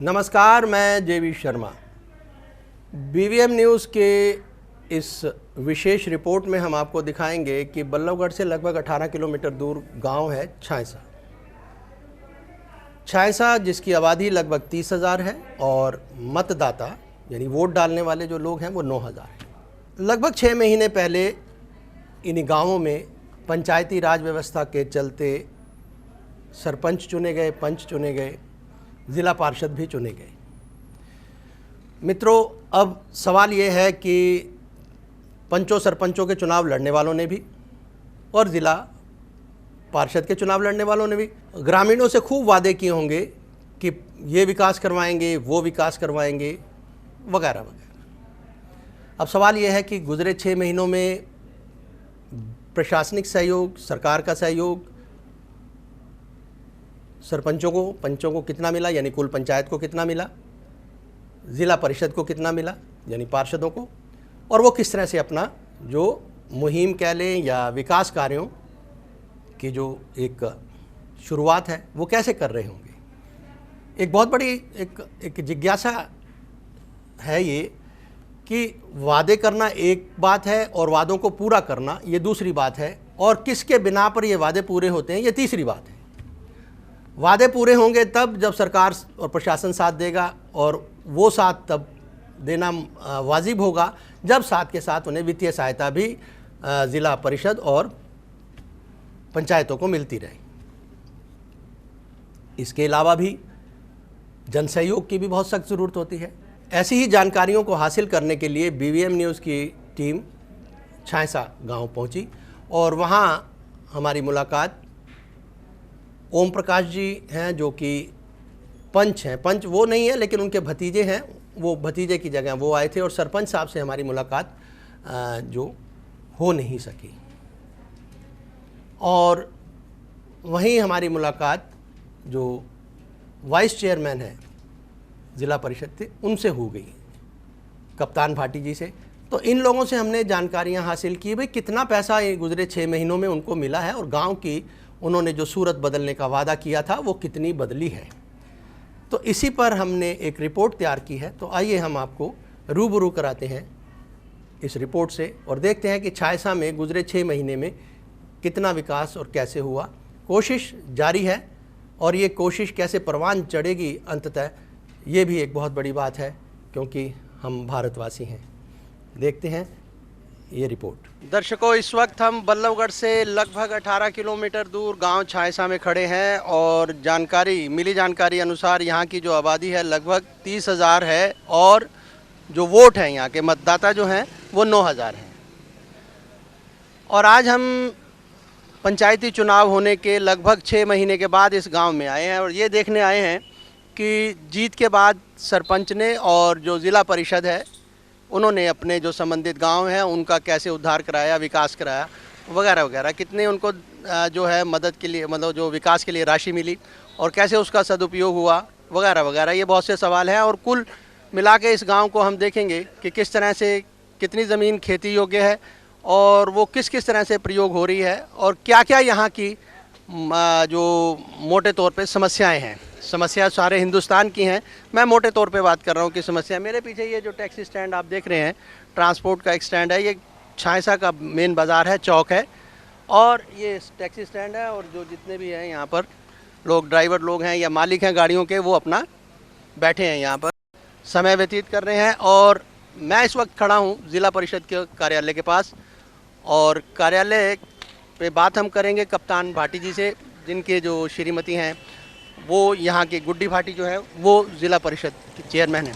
नमस्कार, मैं जेवी शर्मा। बीवीएम न्यूज़ के इस विशेष रिपोर्ट में हम आपको दिखाएंगे कि बल्लभगढ़ से लगभग 18 किलोमीटर दूर गांव है छायसा। छायसा जिसकी आबादी लगभग 30,000 है और मतदाता यानी वोट डालने वाले जो लोग हैं वो 9,000 हैं। लगभग 6 महीने पहले इन्हीं गांवों में पंचायती राज व्यवस्था के चलते सरपंच चुने गए, पंच चुने गए, ज़िला पार्षद भी चुने गए। मित्रों, अब सवाल ये है कि पंचों सरपंचों के चुनाव लड़ने वालों ने भी और ज़िला पार्षद के चुनाव लड़ने वालों ने भी ग्रामीणों से खूब वादे किए होंगे कि ये विकास करवाएंगे, वो विकास करवाएंगे, वगैरह वगैरह। अब सवाल ये है कि गुज़रे 6 महीनों में प्रशासनिक सहयोग, सरकार का सहयोग सरपंचों को, पंचों को कितना मिला, यानी कुल पंचायत को कितना मिला, ज़िला परिषद को कितना मिला, यानी पार्षदों को, और वो किस तरह से अपना जो मुहिम कह लें या विकास कार्यों की जो एक शुरुआत है वो कैसे कर रहे होंगे। एक बहुत बड़ी एक जिज्ञासा है ये कि वादे करना एक बात है और वादों को पूरा करना ये दूसरी बात है, और किसके बिना पर ये वादे पूरे होते हैं ये तीसरी बात है। वादे पूरे होंगे तब जब सरकार और प्रशासन साथ देगा, और वो साथ तब देना वाजिब होगा जब साथ के साथ उन्हें वित्तीय सहायता भी ज़िला परिषद और पंचायतों को मिलती रहे। इसके अलावा भी जन सहयोग की भी बहुत सख्त ज़रूरत होती है। ऐसी ही जानकारियों को हासिल करने के लिए बीवीएम न्यूज़ की टीम छायसा गांव पहुंची और वहां हमारी मुलाकात ओम प्रकाश जी हैं जो कि पंच हैं। पंच वो नहीं है लेकिन उनके भतीजे हैं, वो भतीजे की जगह वो आए थे, और सरपंच साहब से हमारी मुलाकात जो हो नहीं सकी। और वहीं हमारी मुलाकात जो वाइस चेयरमैन है ज़िला परिषद थे उनसे हो गई, कप्तान भाटी जी से। तो इन लोगों से हमने जानकारियां हासिल की भाई कितना पैसा गुजरे 6 महीनों में उनको मिला है, और गांव की उन्होंने जो सूरत बदलने का वादा किया था वो कितनी बदली है। तो इसी पर हमने एक रिपोर्ट तैयार की है। तो आइए हम आपको रूबरू कराते हैं इस रिपोर्ट से और देखते हैं कि छायसा में गुजरे 6 महीने में कितना विकास और कैसे हुआ। कोशिश जारी है, और ये कोशिश कैसे परवान चढ़ेगी अंततः ये भी एक बहुत बड़ी बात है, क्योंकि हम भारतवासी हैं। देखते हैं ये रिपोर्ट। दर्शकों, इस वक्त हम बल्लभगढ़ से लगभग 18 किलोमीटर दूर गांव छायसा में खड़े हैं, और मिली जानकारी अनुसार यहाँ की जो आबादी है लगभग 30,000 है, और जो वोट हैं यहाँ के मतदाता जो हैं वो 9,000 हैं। और आज हम पंचायती चुनाव होने के लगभग 6 महीने के बाद इस गांव में आए हैं, और ये देखने आए हैं कि जीत के बाद सरपंच ने और जो ज़िला परिषद है उन्होंने अपने जो संबंधित गांव हैं उनका कैसे उद्धार कराया, विकास कराया, वगैरह वगैरह। कितने उनको जो है मदद के लिए, मतलब जो विकास के लिए राशि मिली, और कैसे उसका सदुपयोग हुआ, वगैरह वगैरह। ये बहुत से सवाल हैं, और कुल मिला के इस गांव को हम देखेंगे कि किस तरह से कितनी ज़मीन खेती योग्य है, और वो किस किस तरह से प्रयोग हो रही है, और क्या क्या यहाँ की जो मोटे तौर पे समस्याएं हैं। समस्या सारे हिंदुस्तान की हैं, मैं मोटे तौर पे बात कर रहा हूँ कि समस्या। मेरे पीछे ये जो टैक्सी स्टैंड आप देख रहे हैं, ट्रांसपोर्ट का एक स्टैंड है, ये छायसा का मेन बाज़ार है, चौक है, और ये टैक्सी स्टैंड है। और जो जितने भी हैं यहाँ पर लोग, ड्राइवर लोग हैं या मालिक हैं गाड़ियों के, वो अपना बैठे हैं यहाँ पर, समय व्यतीत कर रहे हैं। और मैं इस वक्त खड़ा हूँ ज़िला परिषद के कार्यालय के पास, और कार्यालय पे बात हम करेंगे कप्तान भाटी जी से, जिनके जो श्रीमती हैं वो यहाँ के गुड्डी भाटी जो है वो ज़िला परिषद के चेयरमैन हैं।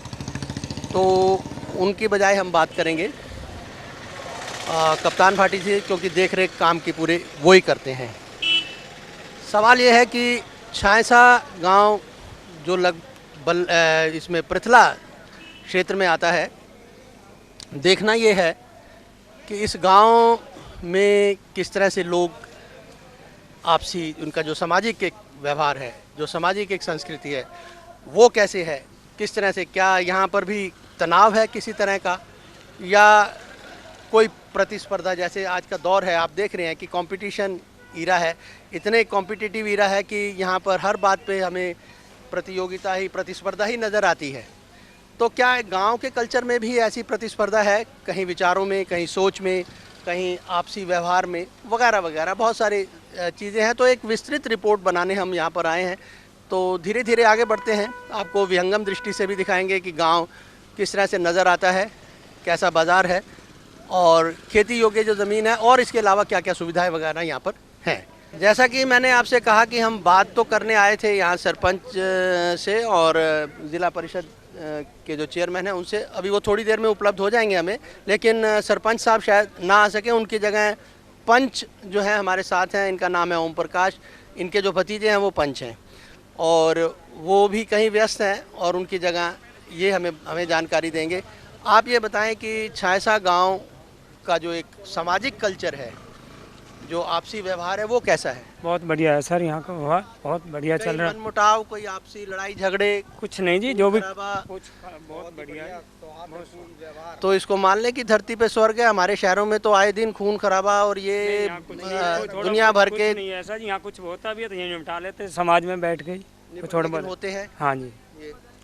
तो उनकी बजाय हम बात करेंगे कप्तान भाटी से, क्योंकि देख रेख काम की पूरे वो ही करते हैं। सवाल ये है कि छायसा गांव जो इसमें पृथला क्षेत्र में आता है, देखना ये है कि इस गांव में किस तरह से लोग आपसी, उनका जो सामाजिक एक व्यवहार है, जो सामाजिक एक संस्कृति है, वो कैसे है, किस तरह से, क्या यहाँ पर भी तनाव है किसी तरह का, या कोई प्रतिस्पर्धा, जैसे आज का दौर है, आप देख रहे हैं कि कंपटीशन ईरा है, इतने कॉम्पिटिटिव ईरा है कि यहाँ पर हर बात पे हमें प्रतियोगिता ही, प्रतिस्पर्धा ही नज़र आती है। तो क्या गांव के कल्चर में भी ऐसी प्रतिस्पर्धा है, कहीं विचारों में, कहीं सोच में, कहीं आपसी व्यवहार में, वगैरह वगैरह बहुत सारी चीज़ें हैं। तो एक विस्तृत रिपोर्ट बनाने हम यहाँ पर आए हैं। तो धीरे धीरे आगे बढ़ते हैं, आपको विहंगम दृष्टि से भी दिखाएंगे कि गांव किस तरह से नज़र आता है, कैसा बाज़ार है और खेती योग्य जो ज़मीन है, और इसके अलावा क्या क्या सुविधाएं वगैरह यहाँ पर हैं। जैसा कि मैंने आपसे कहा कि हम बात तो करने आए थे यहाँ सरपंच से और ज़िला परिषद के जो चेयरमैन हैं उनसे, अभी वो थोड़ी देर में उपलब्ध हो जाएंगे हमें, लेकिन सरपंच साहब शायद ना आ सके, उनकी जगह पंच जो है हमारे साथ हैं, इनका नाम है ओम प्रकाश। इनके जो भतीजे हैं वो पंच हैं और वो भी कहीं व्यस्त हैं और उनकी जगह ये हमें जानकारी देंगे। आप ये बताएं कि छायसा गांव का जो एक सामाजिक कल्चर है, जो आपसी व्यवहार है, वो कैसा है? बहुत बढ़िया है सर, यहाँ का व्यवहार बहुत बढ़िया चल रहा है। मनमुटाव, कोई आपसी लड़ाई झगड़े? कुछ नहीं जी, जो भी कुछ बहुत बढ़िया है। तो इसको मान लें कि धरती पे स्वर्ग है। हमारे शहरों में तो आए दिन खून खराबा और ये दुनिया भर के नहीं है ऐसा जी, यहाँ कुछ होता भी है तो ये निपटा लेते हैं समाज में बैठ के, थोड़ा बहुत होते हैं। हाँ जी,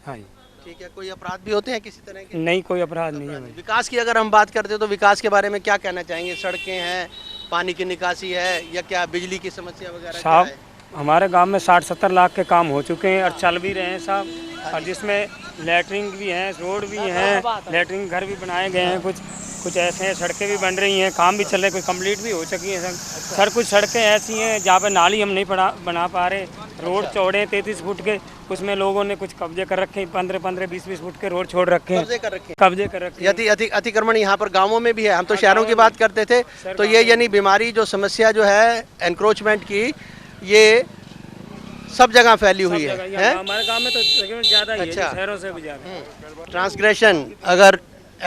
हाँ जी, ठीक है। कोई अपराध भी होते हैं किसी तरह के? नहीं, कोई अपराध नहीं है। विकास की अगर हम बात करते हैं तो विकास के बारे में क्या कहना चाहेंगे? सड़कें हैं, पानी की निकासी है, या क्या बिजली की समस्या वगैरह? साहब हमारे गांव में 60-70 लाख के काम हो चुके हैं और चल भी रहे हैं साहब, और जिसमें लैटरिन भी हैं, रोड भी हैं, लैटरिन घर भी बनाए गए हैं, कुछ ऐसे हैं, सड़कें भी बन रही हैं, काम भी चल रहे हैं, कुछ कंप्लीट भी हो चुकी हैं सर। कुछ सड़कें ऐसी हैं जहाँ पे नाली हम नहीं बना पा रहे, रोड चौड़े हैं 33 फुट के, उसमें लोगों ने कुछ कब्जे कर रखे हैं, 15-15, 20-20 फुट के रोड छोड़ रखे हैं, कब्जे कर रखे हैं। अतिक्रमण यहाँ पर गाँवों में भी है। हम तो शहरों की बात करते थे, तो ये यानी बीमारी जो समस्या जो है एनक्रोचमेंट की, ये सब जगह फैली हुई है। हमारे गांव में तो ज़्यादा ही है, शहरों से भी ज़्यादा। ट्रांसग्रेशन, अगर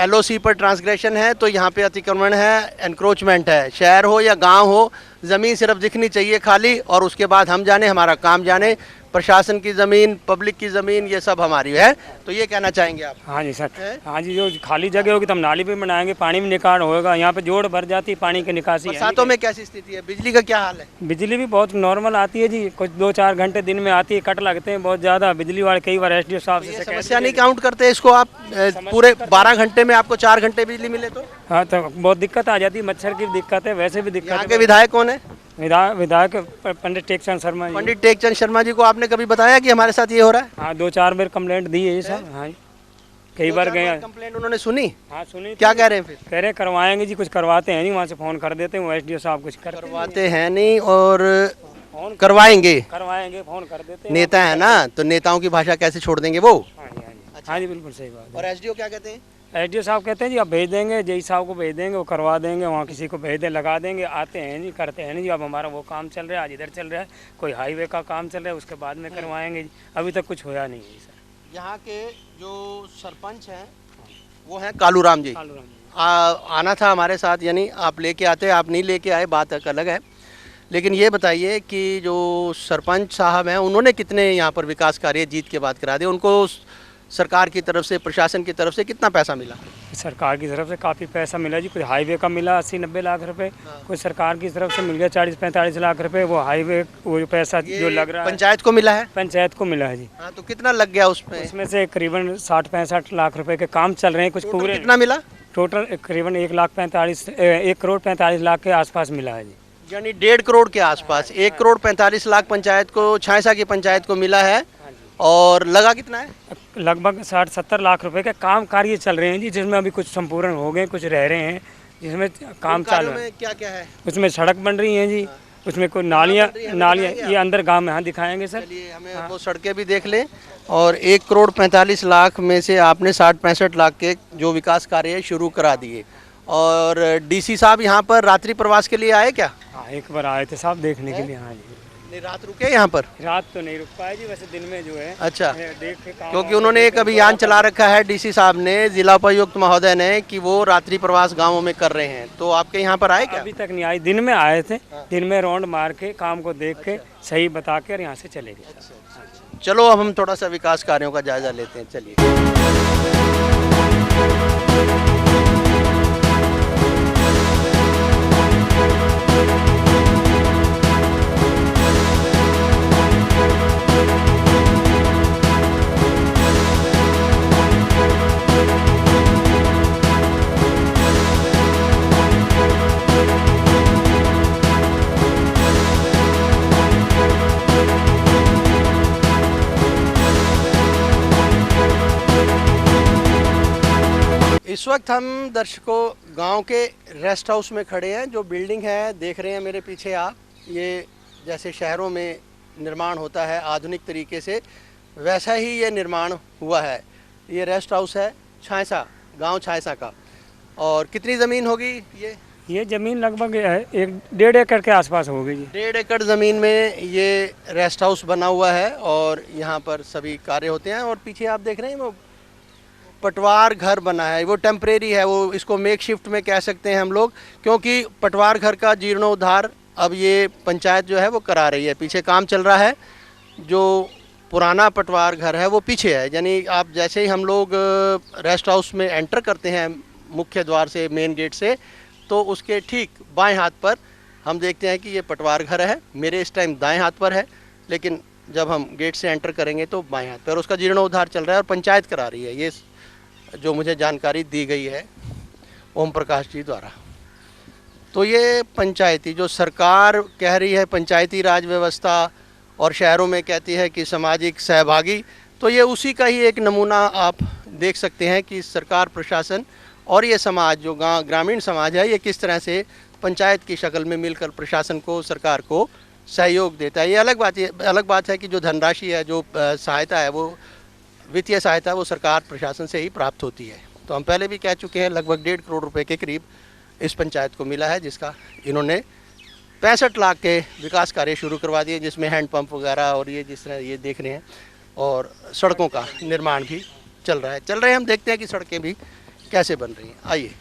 LOC पर ट्रांसग्रेशन है तो यहाँ पे अतिक्रमण है, एनक्रोचमेंट है। शहर हो या गांव हो, ज़मीन सिर्फ दिखनी चाहिए खाली, और उसके बाद हम जाने, हमारा काम जाने। प्रशासन की ज़मीन, पब्लिक की ज़मीन, ये सब हमारी है। तो ये कहना चाहेंगे आप? हाँ जी सर, हाँ जी, जो खाली जगह होगी तो हम नाली भी बनाएंगे, पानी भी निकाल होगा। यहाँ पे जोड़ भर जाती है, पानी की निकासी। बरसातों में कैसी स्थिति है? बिजली का क्या हाल है? बिजली भी बहुत नॉर्मल आती है जी, कुछ 2-4 घंटे दिन में आती है, कट लगते हैं बहुत ज़्यादा। बिजली वाले कई बार SDO साहब से समस्या नहीं काउंट करते इसको आप? पूरे 12 घंटे में आपको 4 घंटे बिजली मिले तो? हाँ, तो बहुत दिक्कत आ जाती है, मच्छर की दिक्कत है, वैसे भी दिक्कत है। यहाँ के विधायक कौन है? विधायक पंडित टेकचंद शर्मा जी। पंडित टेकचंद शर्मा जी को आपने कभी बताया कि हमारे साथ ये हो रहा है? हाँ, 2-4 बार कंप्लेंट दी है सर। हाँ, कई बार गए। कंप्लेंट उन्होंने सुनी? हाँ सुनी। क्या कह रहे हैं फिर? कह रहे करवाएंगे जी, कुछ करवाते हैं नहीं, वहाँ से फ़ोन कर देते हैं, वो SDO साहब कुछ करवाते हैं नहीं और करवाएंगे फ़ोन कर देते हैं। नेता है ना, तो नेताओं की भाषा कैसे छोड़ देंगे वो? हाँ जी, बिल्कुल सही बात। और SDO क्या कहते हैं? SDO साहब कहते हैं जी आप भेज देंगे, JE साहब को भेज देंगे, वो करवा देंगे, वहाँ किसी को भेज दे, लगा देंगे। आते हैं जी, करते हैं नहीं जी। अब हमारा वो काम चल रहा है, आज इधर चल रहा है, कोई हाईवे का काम चल रहा है, उसके बाद में करवाएंगे जी। अभी तक कुछ होया नहीं है सर। यहाँ के जो सरपंच हैं वो हैं कालूराम जी। आना था हमारे साथ, यानी आप लेके आते, आप नहीं लेके आए, बात अलग है। लेकिन ये बताइए कि जो सरपंच साहब हैं उन्होंने कितने यहाँ पर विकास कार्य जीत के बाद करा दिए? उनको सरकार की तरफ से, प्रशासन की तरफ से कितना पैसा मिला? सरकार की तरफ से काफ़ी पैसा मिला जी। कुछ हाईवे का मिला 80-90 लाख रुपए, कुछ सरकार की तरफ से मिल गया 40-45 लाख रुपए। वो हाईवे वो पैसा जो लग रहा है पंचायत को मिला है? पंचायत को मिला है जी। हाँ, तो कितना लग गया उसमें? उसमें से करीबन 60-65 लाख रुपए के काम चल रहे हैं, कुछ पूरे। कितना मिला? टोटल करीबन 1 करोड़ 45 लाख के आसपास मिला है जी। यानी 1.5 करोड़ के आसपास। 1 करोड़ 45 लाख पंचायत को, छायसा की पंचायत को मिला है। और लगा कितना है? लगभग 60-70 लाख रुपए के काम कार्य चल रहे हैं जी, जिसमें अभी कुछ संपूर्ण हो गए, कुछ रह रहे हैं, जिसमें काम चालू है। क्या क्या है उसमें? सड़क बन रही है जी, उसमें कोई नालियाँ ये अंदर गांव में। हाँ, दिखाएंगे सर। चलिए, हमें वो सड़कें भी देख लें। और 1 करोड़ 45 लाख में से आपने 60-65 लाख के जो विकास कार्य शुरू करा दिए। और DC साहब यहाँ पर रात्रि प्रवास के लिए आए क्या? हाँ, एक बार आए थे साहब देखने के लिए। हाँ जी। रात रुके यहाँ पर? रात तो नहीं रुक पाए जी, वैसे दिन में जो है। अच्छा, देख के काम, क्योंकि उन्होंने एक अभियान चला रखा है DC साहब ने, जिला उपायुक्त महोदय ने, कि वो रात्रि प्रवास गांवों में कर रहे हैं। तो आपके यहाँ पर आए क्या? अभी तक नहीं आए, दिन में आए थे। दिन में राउंड मार के काम को देख के सही बता कर यहाँ से चले गए। चलो अब हम थोड़ा सा विकास कार्यों का जायजा लेते हैं। चलिए। इस वक्त हम दर्शकों गांव के रेस्ट हाउस में खड़े हैं। जो बिल्डिंग है देख रहे हैं मेरे पीछे आप, ये जैसे शहरों में निर्माण होता है आधुनिक तरीके से, वैसा ही ये निर्माण हुआ है। ये रेस्ट हाउस है छायसा, गांव छायसा का। और कितनी ज़मीन होगी ये ज़मीन लगभग 1.5 एकड़ के आसपास होगी जी। 1.5 एकड़ ज़मीन में ये रेस्ट हाउस बना हुआ है और यहाँ पर सभी कार्य होते हैं। और पीछे आप देख रहे हैं वो पटवार घर बना है, वो टेम्परेरी है, वो इसको मेक शिफ्ट में कह सकते हैं हम लोग, क्योंकि पटवार घर का जीर्णोद्धार अब ये पंचायत जो है वो करा रही है। पीछे काम चल रहा है। जो पुराना पटवार घर है वो पीछे है, यानी आप जैसे ही हम लोग रेस्ट हाउस में एंटर करते हैं मुख्य द्वार से, मेन गेट से, तो उसके ठीक बाएं हाथ पर हम देखते हैं कि ये पटवार घर है। मेरे इस टाइम दाएं हाथ पर है, लेकिन जब हम गेट से एंटर करेंगे तो बाएं हाथ पर। उसका जीर्णोद्धार चल रहा है और पंचायत करा रही है, ये जो मुझे जानकारी दी गई है ओम प्रकाश जी द्वारा। तो ये पंचायती, जो सरकार कह रही है पंचायती राज व्यवस्था और शहरों में कहती है कि सामाजिक सहभागी, तो ये उसी का ही एक नमूना आप देख सकते हैं कि सरकार, प्रशासन और ये समाज, जो ग्रामीण समाज है, ये किस तरह से पंचायत की शक्ल में मिलकर प्रशासन को, सरकार को सहयोग देता है। ये अलग बात है कि जो धनराशि है, जो सहायता है, वो वित्तीय सहायता वो सरकार प्रशासन से ही प्राप्त होती है। तो हम पहले भी कह चुके हैं लगभग 1.5 करोड़ रुपए के करीब इस पंचायत को मिला है, जिसका इन्होंने 65 लाख के विकास कार्य शुरू करवा दिए, जिसमें हैंडपंप वगैरह और ये जिस तरह ये देख रहे हैं, और सड़कों का निर्माण भी चल रहा है। हम देखते हैं कि सड़कें भी कैसे बन रही हैं। आइए,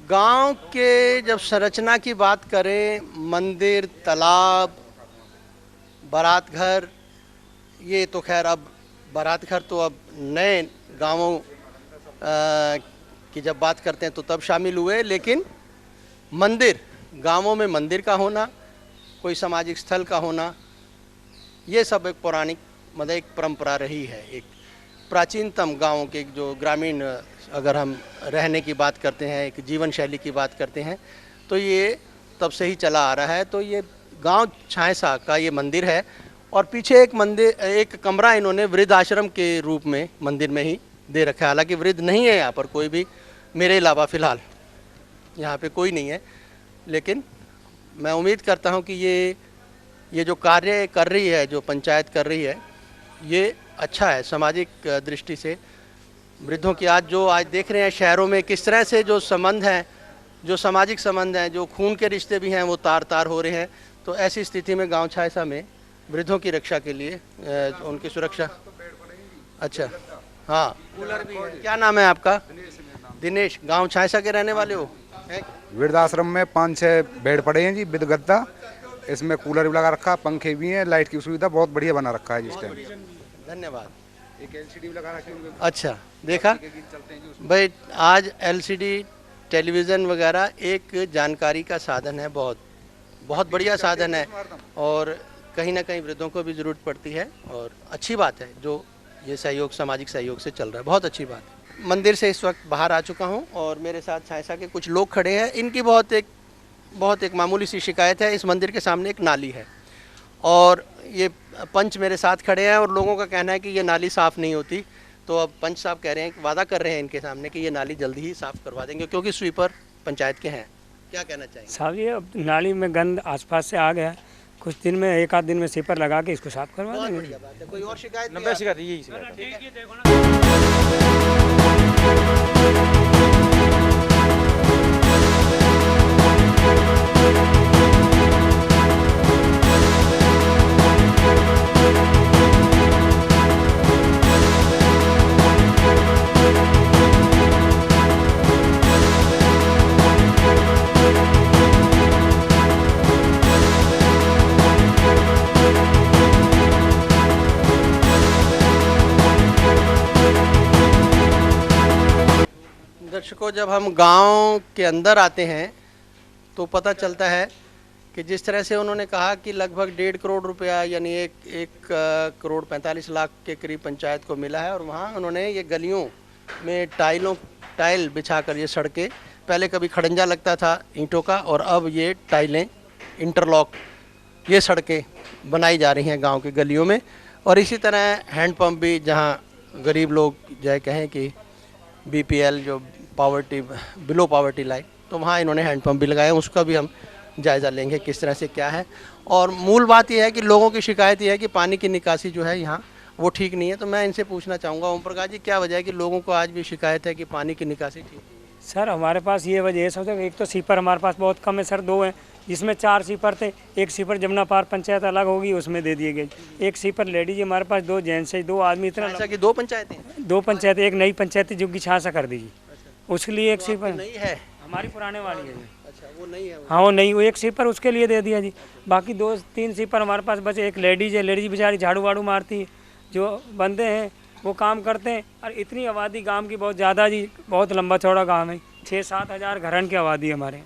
गांव के जब संरचना की बात करें, मंदिर, तालाब, बारात घर, ये तो खैर अब बारात घर तो अब नए गांवों की जब बात करते हैं तो तब शामिल हुए, लेकिन मंदिर, गांवों में मंदिर का होना, कोई सामाजिक स्थल का होना, ये सब एक पौराणिक मतलब एक परंपरा रही है। एक प्राचीनतम गांवों के जो ग्रामीण, अगर हम रहने की बात करते हैं, एक जीवन शैली की बात करते हैं, तो ये तब से ही चला आ रहा है। तो ये गांव छायसा का ये मंदिर है और पीछे एक मंदिर, एक कमरा इन्होंने वृद्ध आश्रम के रूप में मंदिर में ही दे रखा है। हालांकि वृद्ध नहीं है यहाँ पर कोई भी, मेरे अलावा फ़िलहाल यहाँ पे कोई नहीं है, लेकिन मैं उम्मीद करता हूँ कि ये जो कार्य कर रही है, जो पंचायत कर रही है, ये अच्छा है सामाजिक दृष्टि से। वृद्धों की आज देख रहे हैं शहरों में किस तरह से जो संबंध हैं, जो सामाजिक संबंध हैं, जो खून के रिश्ते भी हैं, वो तार हो रहे हैं। तो ऐसी स्थिति में गांव छायसा में वृद्धों की रक्षा के लिए, उनकी सुरक्षा, अच्छा, हाँ, कूलर भी है। क्या नाम है आपका? दिनेश। गांव छायसा के रहने वाले हो? वृद्धाश्रम में 5-6 बेड पड़े हैं जी, विद गद्दा, इसमें कूलर भी लगा रखा, पंखे भी हैं, लाइट की सुविधा बहुत बढ़िया बना रखा है जिस टाइम। धन्यवाद। एक एलसीडी भी लगा रखी है। अच्छा, देखा भाई, आज एलसीडी टेलीविज़न वगैरह एक जानकारी का साधन है, बहुत बढ़िया साधन है, और कहीं ना कहीं वृद्धों को भी ज़रूरत पड़ती है, और अच्छी बात है जो ये सहयोग, सामाजिक सहयोग से चल रहा है, बहुत अच्छी बात है। मंदिर से इस वक्त बाहर आ चुका हूँ और मेरे साथ छायसा के कुछ लोग खड़े हैं। इनकी बहुत एक मामूली सी शिकायत है। इस मंदिर के सामने एक नाली है और ये पंच मेरे साथ खड़े हैं और लोगों का कहना है कि ये नाली साफ़ नहीं होती। तो अब पंच साहब कह रहे हैं, वादा कर रहे हैं इनके सामने कि ये नाली जल्दी ही साफ़ करवा देंगे, क्योंकि स्वीपर पंचायत के हैं। क्या कहना चाहिए साहब? ये अब नाली में गंद आसपास से आ गया, कुछ दिन में, 1 आध दिन में स्वीपर लगा के इसको साफ करवा देंगे। कोई और शिकायत? नंबर शिकायत यही शिकायत दर्शकों, जब हम गांव के अंदर आते हैं तो पता चलता है कि जिस तरह से उन्होंने कहा कि लगभग 1.5 करोड़ रुपया, यानी एक करोड़ 45 लाख के करीब पंचायत को मिला है। और वहाँ उन्होंने ये गलियों में टाइल बिछाकर, ये सड़कें, पहले कभी खड़ंजा लगता था ईंटों का, और अब ये टाइलें, इंटरलॉक, ये सड़कें बनाई जा रही हैं गाँव के गलियों में। और इसी तरह हैंडपम्प भी, जहाँ गरीब लोग, जय कहें कि BPL, जो पावर्टी बिलो पावर्टी लाइन, तो वहाँ इन्होंने हैंडपम्प भी लगाए, उसका भी हम जायज़ा लेंगे किस तरह से क्या है। और मूल बात यह है कि लोगों की शिकायत यह है कि पानी की निकासी जो है यहाँ वो ठीक नहीं है। तो मैं इनसे पूछना चाहूँगा, ओम प्रकाश जी, क्या वजह है कि लोगों को आज भी शिकायत है कि पानी की निकासी ठीक नहीं है? सर हमारे पास ये वजह है, सबसे एक तो सीपर हमारे पास बहुत कम है सर, 2 हैं, जिसमें 4 सीपर थे। एक सीपर जमुना पार पंचायत अलग होगी उसमें दे दिए गए, एक सीपर लेडीज हमारे पास, 2 जेंट्स है, 2 आदमी, इतना ऐसा कि 2 पंचायतें हैं? 2 पंचायत, एक नई पंचायत जो कि छासा कर दीजिए, उसके लिए एक तो सीपर नहीं है? हमारी पुराने वाली है। अच्छा, वो नहीं है? हाँ वो नहीं, वो एक सीपर उसके लिए दे दिया जी। बाकी 2-3 सीपर हमारे पास बचे। एक लेडीज है, लेडीज बेचारी झाड़ू वाड़ू मारती है, जो बंदे हैं वो काम करते हैं। और इतनी आबादी गांव की बहुत ज़्यादा जी, बहुत लंबा चौड़ा गांव है, 6-7 हज़ार घरन की आबादी है हमारे।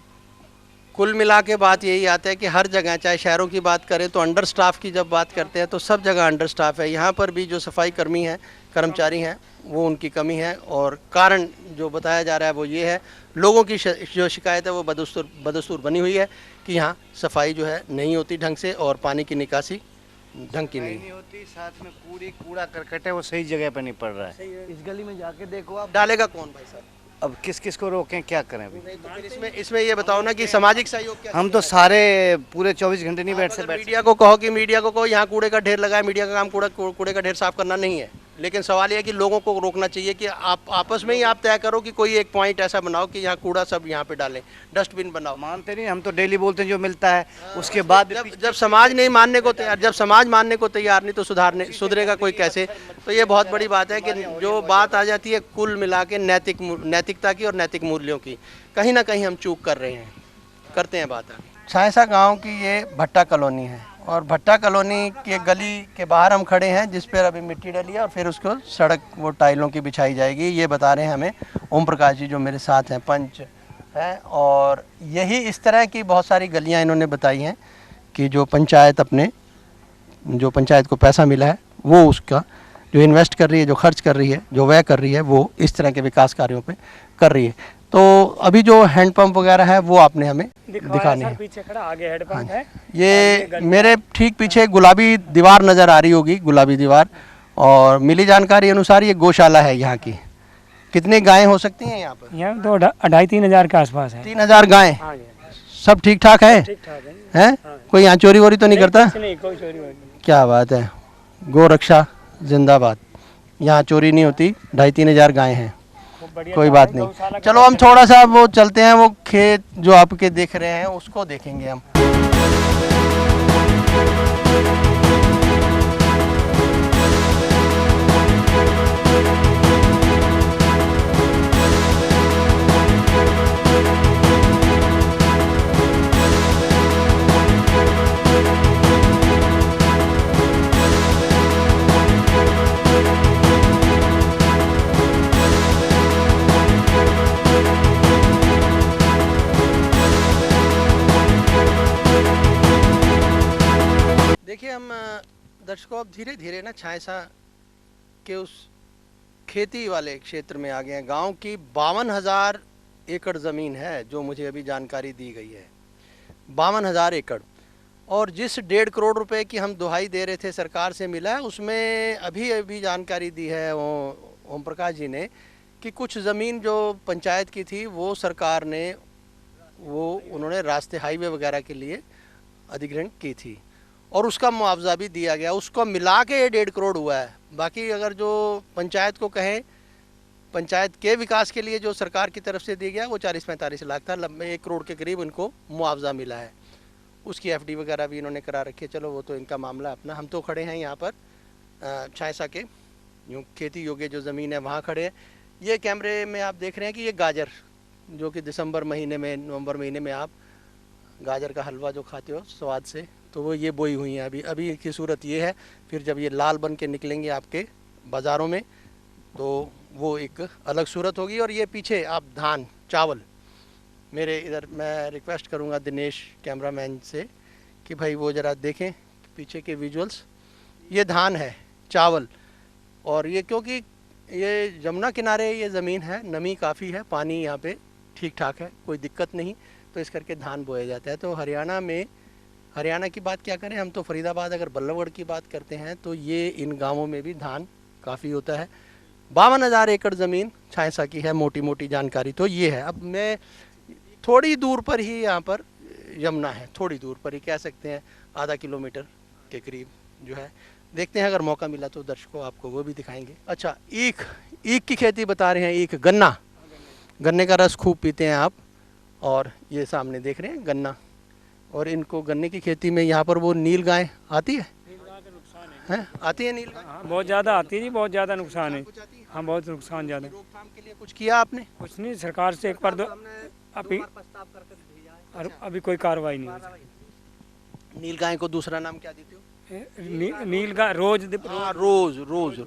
कुल मिला के बात यही आता है कि हर जगह, चाहे शहरों की बात करें तो अंडर स्टाफ की जब बात करते हैं तो सब जगह अंडर स्टाफ है। यहाँ पर भी जो सफाई कर्मी हैं, कर्मचारी हैं, वो उनकी कमी है। और कारण जो बताया जा रहा है वो ये है, लोगों की जो शिकायत है वो बदस्तूर बनी हुई है कि यहाँ सफाई जो है नहीं होती ढंग से और पानी की निकासी ढंग की नहीं होती, साथ में कूड़ा करकट है वो सही जगह पे नहीं पड़ रहा है। इस गली में जाके देखो आप, डालेगा कौन भाई साहब? अब किस किस को रोकें, क्या करें अभी? नहीं तो फिर इसमें ये बताओ ना कि सामाजिक सहयोग क्या? हम तो सारे पूरे 24 घंटे नहीं बैठ सकते। मीडिया को कहो यहाँ कूड़े का ढेर लगा है, मीडिया का काम कूड़े का ढेर साफ करना नहीं है। लेकिन सवाल यह है कि लोगों को रोकना चाहिए कि आप आपस में ही आप तय करो कि कोई एक पॉइंट ऐसा बनाओ कि यहाँ कूड़ा सब यहाँ पे डालें, डस्टबिन बनाओ। मानते नहीं, हम तो डेली बोलते हैं जो मिलता है उसके बाद जब समाज नहीं मानने को तैयार, जब समाज मानने को तैयार नहीं तो सुधरेगा कोई कैसे? तो ये बहुत बड़ी बात है कि जो बात आ जाती है कुल मिला के नैतिकता की और नैतिक मूल्यों की, कहीं ना कहीं हम चूक कर रहे हैं। करते हैं बात आगे। छायसा गांव की ये भट्टा कॉलोनी है और भट्टा कॉलोनी के गली के बाहर हम खड़े हैं जिस पर अभी मिट्टी डली है और फिर उसको सड़क वो टाइलों की बिछाई जाएगी। ये बता रहे हैं हमें ओम प्रकाश जी जो मेरे साथ हैं, पंच हैं। और यही इस तरह की बहुत सारी गलियां इन्होंने बताई हैं कि जो पंचायत को पैसा मिला है वो उसका जो इन्वेस्ट कर रही है, जो खर्च कर रही है, जो व्यय कर रही है, वो इस तरह के विकास कार्यों पे कर रही है। तो अभी जो हैंडपंप वगैरह है वो आपने हमें दिखाने हैं। पीछे खड़ा आगे हैंडपंप है, ये मेरे ठीक पीछे गुलाबी दीवार नज़र आ रही होगी, गुलाबी दीवार। और मिली जानकारी अनुसार ये गौशाला है यहाँ की। कितनी गायें हो सकती हैं यहाँ पर? यहाँ तो 2,500-3 हज़ार के आसपास है। 3,000 गायें? सब ठीक ठाक है? ठीक ठाक है। हैं? कोई यहाँ चोरी वोरी तो नहीं करता? नहीं, कोई चोरी वोरी नहीं। क्या बात है, गौ रक्षा जिंदाबाद। यहाँ चोरी नहीं होती, 2,500-3 हज़ार गायें हैं, कोई बात नहीं। चलो हम थोड़ा सा वो चलते हैं, वो खेत जो आपके देख रहे हैं उसको देखेंगे हम। देखिए हम दर्शकों अब धीरे धीरे ना छायसा के उस खेती वाले क्षेत्र में आ गए हैं। गांव की 52,000 एकड़ ज़मीन है जो मुझे अभी जानकारी दी गई है, 52,000 एकड़। और जिस 1.5 करोड़ रुपए की हम दुहाई दे रहे थे सरकार से मिला है, उसमें अभी जानकारी दी है ओम प्रकाश जी ने कि कुछ ज़मीन जो पंचायत की थी वो सरकार ने उन्होंने रास्ते हाईवे वगैरह के लिए अधिग्रहण की थी और उसका मुआवजा भी दिया गया। उसको मिला के 1.5 करोड़ हुआ है। बाकी अगर जो पंचायत को कहें, पंचायत के विकास के लिए जो सरकार की तरफ से दिया गया वो 40-45 लाख था, 1 करोड़ के करीब इनको मुआवजा मिला है। उसकी एफडी वगैरह भी इन्होंने करा रखी है। चलो वो तो इनका मामला अपना। हम तो खड़े हैं यहाँ पर छायसा के यूँ खेती योग्य जो ज़मीन है वहाँ खड़े हैं। ये कैमरे में आप देख रहे हैं कि ये गाजर जो कि दिसंबर महीने में, नवंबर महीने में आप गाजर का हलवा जो खाते हो स्वाद से, तो वो ये बोई हुई हैं। अभी की सूरत ये है। फिर जब ये लाल बन के निकलेंगे आपके बाज़ारों में तो वो एक अलग सूरत होगी। और ये पीछे आप धान, चावल, मेरे इधर मैं रिक्वेस्ट करूँगा दिनेश कैमरामैन से कि भाई वो ज़रा देखें पीछे के विजुअल्स। ये धान है, चावल। और ये क्योंकि ये जमुना किनारे ये ज़मीन है, नमी काफ़ी है, पानी यहाँ पे ठीक ठाक है, कोई दिक्कत नहीं, तो इस करके धान बोया जाता है। तो हरियाणा की बात क्या करें, हम तो फरीदाबाद अगर बल्लभगढ़ की बात करते हैं तो ये इन गांवों में भी धान काफ़ी होता है। 52,000 एकड़ ज़मीन छायसा की है, मोटी मोटी जानकारी तो ये है। अब मैं थोड़ी दूर पर ही यहाँ पर यमुना है, थोड़ी दूर पर ही कह सकते हैं, आधा किलोमीटर के करीब जो है। देखते हैं, अगर मौका मिला तो दर्शकों आपको वो भी दिखाएंगे। अच्छा, ईख की खेती बता रहे हैं, ईख गन्ने का रस खूब पीते हैं आप, और ये सामने देख रहे हैं गन्ना, और इनको गन्ने की खेती में यहाँ पर वो नील गाय आती है, आती है नील गाय? हाँ, बहुत ज़्यादा आती है जी, बहुत ज़्यादा नुकसान है। हाँ, बहुत नुकसान ज़्यादा। रोकथाम के लिए कुछ किया आपने? कुछ नहीं, सरकार से एक बार दो अभी कोई कार्रवाई नहीं हुई। नील गाय को दूसरा नाम क्या देते हो? नील गाय रोज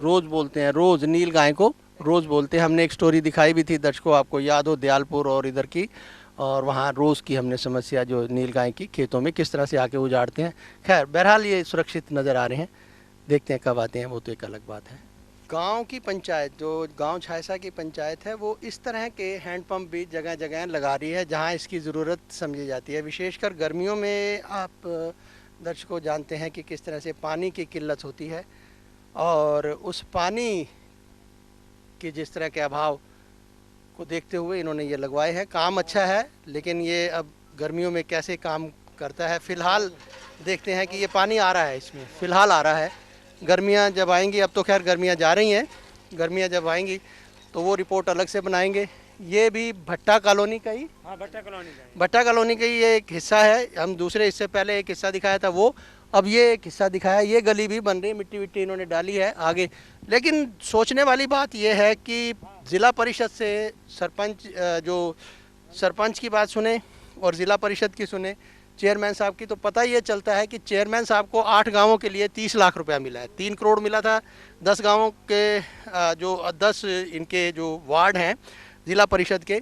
रोज बोलते हैं, रोज नील गाय को रोज बोलते हैं। हमने एक स्टोरी दिखाई भी थी दर्शकों, आपको याद हो, दयालपुर और इधर की, और वहाँ रोज की हमने समस्या जो नील गाय की खेतों में किस तरह से आके उजाड़ते हैं। खैर, बहरहाल ये सुरक्षित नज़र आ रहे हैं, देखते हैं कब आते हैं, वो तो एक अलग बात है। गांव की पंचायत, जो गांव छायसा की पंचायत है, वो इस तरह के हैंडपम्प भी जगह जगह लगा रही है जहां इसकी ज़रूरत समझी जाती है। विशेषकर गर्मियों में आप दर्शकों जानते हैं कि किस तरह से पानी की किल्लत होती है, और उस पानी के जिस तरह के अभाव को देखते हुए इन्होंने ये लगवाए हैं। काम अच्छा है, लेकिन ये अब गर्मियों में कैसे काम करता है, फ़िलहाल देखते हैं कि ये पानी आ रहा है, इसमें फ़िलहाल आ रहा है। गर्मियाँ जब आएंगी, अब तो खैर गर्मियाँ जा रही हैं, गर्मियाँ जब आएंगी तो वो रिपोर्ट अलग से बनाएंगे। ये भी भट्टा कॉलोनी का ही, हाँ, भट्टा कॉलोनी का ही ये एक हिस्सा है। हम दूसरे हिस्से पहले एक हिस्सा दिखाया था, वो अब ये एक हिस्सा दिखाया। ये गली भी बन रही, मिट्टी विट्टी इन्होंने डाली है आगे। लेकिन सोचने वाली बात यह है कि ज़िला परिषद से सरपंच की बात सुने और ज़िला परिषद की सुने, चेयरमैन साहब की, तो पता ये चलता है कि चेयरमैन साहब को 8 गांवों के लिए 30 लाख रुपया मिला है। 3 करोड़ मिला था 10 गांवों के, जो 10 इनके जो वार्ड हैं ज़िला परिषद के,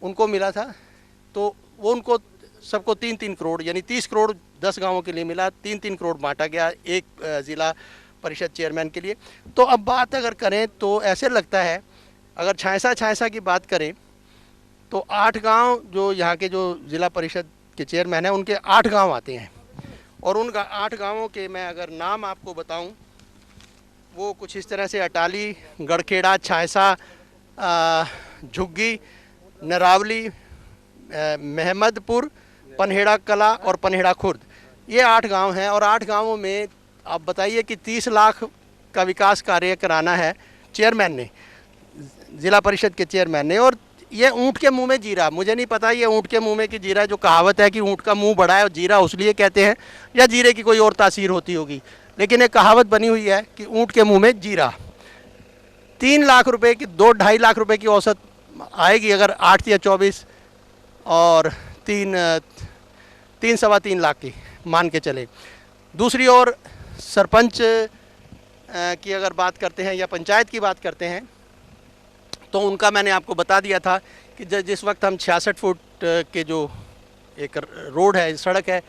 उनको मिला था। तो वो उनको सबको 3-3 करोड़, यानी 30 करोड़ 10 गांवों के लिए मिला, 3-3 करोड़ बांटा गया एक ज़िला परिषद चेयरमैन के लिए। तो अब बात अगर करें तो ऐसे लगता है, अगर छायसा की बात करें तो 8 गांव जो यहाँ के जो ज़िला परिषद के चेयरमैन हैं, उनके 8 गांव आते हैं, और उन 8 गांवों के मैं अगर नाम आपको बताऊं, वो कुछ इस तरह से: अटाली, गढ़खेड़ा, छायसा, झुग्गी, नरावली, महमदपुर, पनहेड़ा कला और पनहेड़ा खुर्द। ये 8 गांव हैं, और 8 गांवों में आप बताइए कि 30 लाख का विकास कार्य कराना है चेयरमैन ने, ज़िला परिषद के चेयरमैन ने। और ये ऊँट के मुंह में जीरा, मुझे नहीं पता ये ऊँट के मुंह में की जीरा, जो कहावत है कि ऊँट का मुंह बड़ा है और जीरा उसलिए कहते हैं, या जीरे की कोई और तासीर होती होगी, लेकिन एक कहावत बनी हुई है कि ऊँट के मुंह में जीरा। 3 लाख रुपए की, 2-2.5 लाख रुपए की औसत आएगी अगर 8 या 24 और 3-3.25 लाख की मान के चले। दूसरी ओर सरपंच की अगर बात करते हैं या पंचायत की बात करते हैं, तो उनका मैंने आपको बता दिया था कि जिस वक्त हम 66 फुट के जो एक रोड है, सड़क है,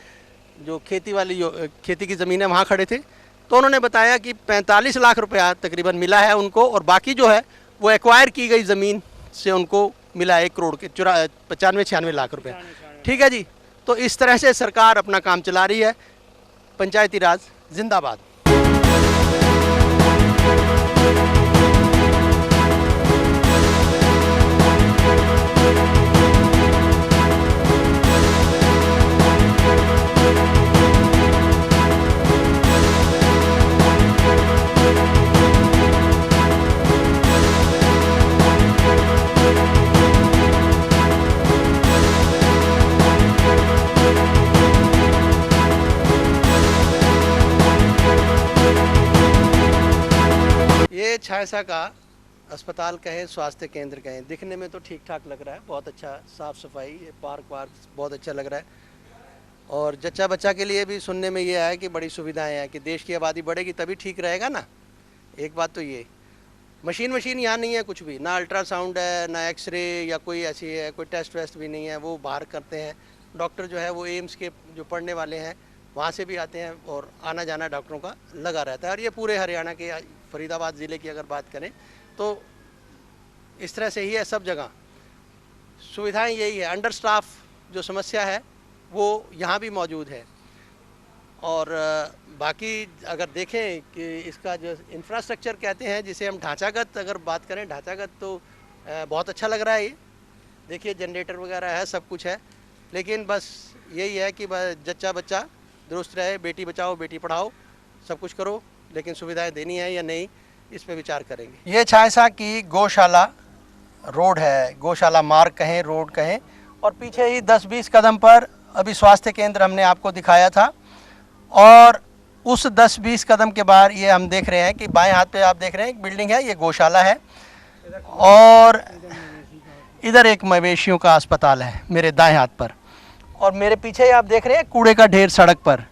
जो खेती वाली खेती की ज़मीन है, वहाँ खड़े थे, तो उन्होंने बताया कि 45 लाख रुपया तकरीबन मिला है उनको, और बाकी जो है वो एक्वायर की गई ज़मीन से उनको मिला 1 करोड़ के 95-96 लाख रुपया। ठीक है जी। तो इस तरह से सरकार अपना काम चला रही है। पंचायती राज जिंदाबाद। ये छायसा का अस्पताल कहें, स्वास्थ्य केंद्र कहें, दिखने में तो ठीक ठाक लग रहा है, बहुत अच्छा साफ़ सफाई, पार्क बहुत अच्छा लग रहा है। और जच्चा बच्चा के लिए भी सुनने में ये आया कि बड़ी सुविधाएं हैं, कि देश की आबादी बढ़ेगी तभी ठीक रहेगा ना। एक बात तो ये, मशीन यहाँ नहीं है कुछ भी, ना अल्ट्रासाउंड है, ना एक्सरे या कोई ऐसी है, कोई टेस्ट वेस्ट भी नहीं है, वो बाहर करते हैं। डॉक्टर जो है वो एम्स के जो पढ़ने वाले हैं वहाँ से भी आते हैं, और आना जाना डॉक्टरों का लगा रहता है। और ये पूरे हरियाणा के, फरीदाबाद ज़िले की अगर बात करें तो इस तरह से ही है, सब जगह सुविधाएं यही है। अंडर स्टाफ जो समस्या है वो यहाँ भी मौजूद है। और बाकी अगर देखें कि इसका जो इंफ्रास्ट्रक्चर कहते हैं, जिसे हम ढांचागत अगर बात करें, ढांचागत तो बहुत अच्छा लग रहा है। ये देखिए जनरेटर वगैरह है, सब कुछ है, लेकिन बस यही है कि बस जच्चा बच्चा दुरुस्त रहे, बेटी बचाओ बेटी पढ़ाओ, सब कुछ करो, लेकिन सुविधाएं देनी है या नहीं, इस पे विचार करेंगे। ये छायसा की गौशाला रोड है, गौशाला मार्ग कहें, रोड कहें, और पीछे ही 10-20 कदम पर अभी स्वास्थ्य केंद्र हमने आपको दिखाया था, और उस 10-20 कदम के बाद ये हम देख रहे हैं कि बाएं हाथ पे आप देख रहे हैं एक बिल्डिंग है, ये गौशाला है, और इधर एक मवेशियों का अस्पताल है मेरे दाएं हाथ पर, और मेरे पीछे आप देख रहे हैं कूड़े का ढेर सड़क पर।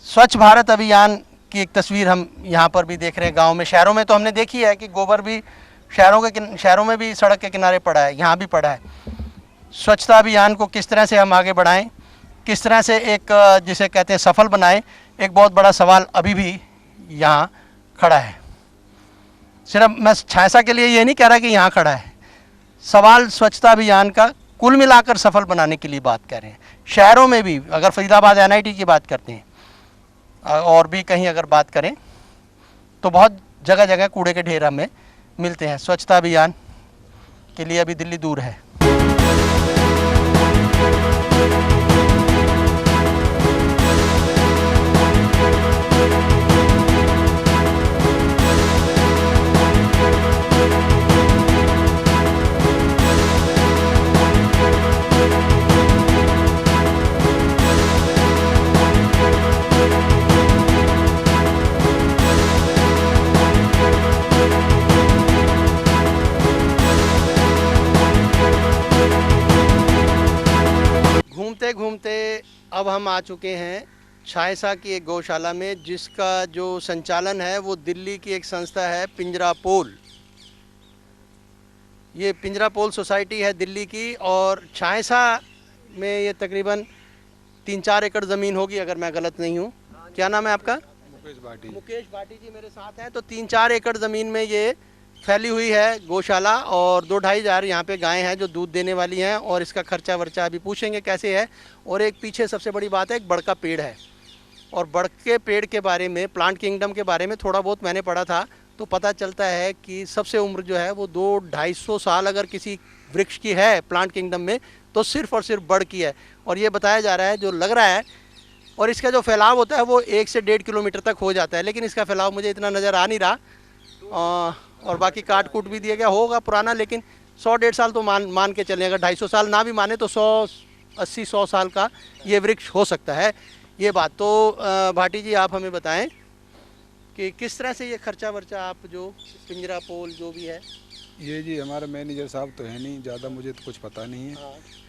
स्वच्छ भारत अभियान की एक तस्वीर हम यहाँ पर भी देख रहे हैं। गांव में, शहरों में तो हमने देखी है कि गोबर भी शहरों में भी सड़क के किनारे पड़ा है, यहाँ भी पड़ा है। स्वच्छता अभियान को किस तरह से हम आगे बढ़ाएं, किस तरह से एक जिसे कहते हैं सफल बनाएं, एक बहुत बड़ा सवाल अभी भी यहाँ खड़ा है। सिर्फ मैं छायसा के लिए ये नहीं कह रहा कि यहाँ खड़ा है, सवाल स्वच्छता अभियान का कुल मिलाकर सफल बनाने के लिए बात कर रहे हैं। शहरों में भी, अगर फरीदाबाद NIT की बात करते हैं और भी कहीं अगर बात करें, तो बहुत जगह जगह कूड़े के ढेर हमें मिलते हैं। स्वच्छता अभियान के लिए अभी दिल्ली दूर है। घूमते घूमते अब हम आ चुके हैं छायसा की एक गौशाला में, जिसका जो संचालन है वो दिल्ली की एक संस्था है, पिंजरापोल। ये पिंजरापोल सोसाइटी है दिल्ली की, और छायसा में ये तकरीबन 3-4 एकड़ ज़मीन होगी अगर मैं गलत नहीं हूँ। क्या नाम है आपका? मुकेश भाटी जी मेरे साथ हैं। तो 3-4 एकड़ ज़मीन में ये फैली हुई है गौशाला, और 2-2.5 हज़ार यहाँ पे गायें हैं जो दूध देने वाली हैं, और इसका खर्चा वर्चा अभी पूछेंगे कैसे है। और एक पीछे सबसे बड़ी बात है, एक बड़ का पेड़ है, और बड़ के पेड़ के बारे में, प्लांट किंगडम के बारे में थोड़ा बहुत मैंने पढ़ा था, तो पता चलता है कि सबसे उम्र जो है वो 200-250 साल अगर किसी वृक्ष की है प्लांट किंगडम में, तो सिर्फ और सिर्फ बड़ की है। और ये बताया जा रहा है, जो लग रहा है, और इसका जो फैलाव होता है वो 1 से 1.5 किलोमीटर तक हो जाता है, लेकिन इसका फैलाव मुझे इतना नज़र आ नहीं रहा। और बाकी काट कूट भी दिया गया होगा पुराना, लेकिन 100-150 साल तो मान के चलें। अगर 250 साल ना भी माने तो 180-100 साल का ये वृक्ष हो सकता है। ये बात तो भाटी जी आप हमें बताएं कि किस तरह से ये खर्चा वर्चा आप जो पिंजरापोल जो भी है। ये जी हमारे मैनेजर साहब तो है नहीं, ज़्यादा मुझे तो कुछ पता नहीं है।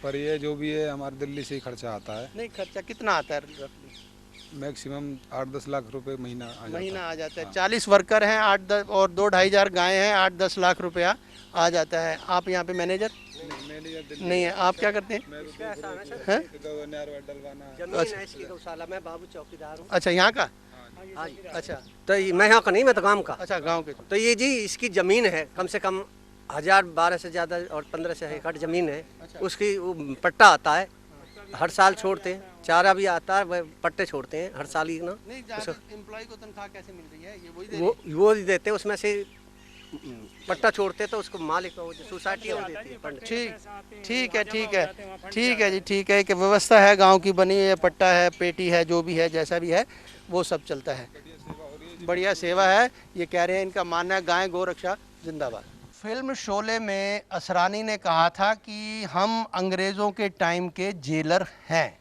पर ये जो भी है हमारे दिल्ली से ही खर्चा आता है। नहीं, खर्चा कितना आता है रफली? मैक्सिमम 8-10 लाख रुपए महीना आ जाता है। 40 वर्कर हैं, 8-10 और 2-2.5 हज़ार गायें हैं, 8-10 लाख रुपया आ जाता है। आप यहाँ पे मैनेजर नहीं है, आप क्या करते हैं? गौशाला में बाबू चौकीदार हूँ। अच्छा, यहाँ का? अच्छा, तो मैं यहाँ का नहीं, मैं तो गाँव का। अच्छा, गाँव के। तो ये जी इसकी ज़मीन है, कम से कम 1012 से ज़्यादा और 1500 एकड़ ज़मीन है। उसकी वो पट्टा आता है, हर साल छोड़ते हैं, चारा भी आता है, वह पट्टे छोड़ते हैं हर साल ही ना। एम्प्लॉय को तनख्वाह कैसे मिल रही है? ये वो देते हैं, उसमें से पट्टा छोड़ते तो उसको मालिक को सोसाइटी वो देती है। ठीक है जी, ठीक है कि व्यवस्था है गांव की बनी है, पट्टा है, पेटी है, जो भी है, जैसा भी है वो सब चलता है। बढ़िया सेवा है, ये कह रहे हैं, इनका मानना है गाय गौ रक्षा जिंदाबाद। फिल्म शोले में असरानी ने कहा था कि हम अंग्रेज़ों के टाइम के जेलर हैं।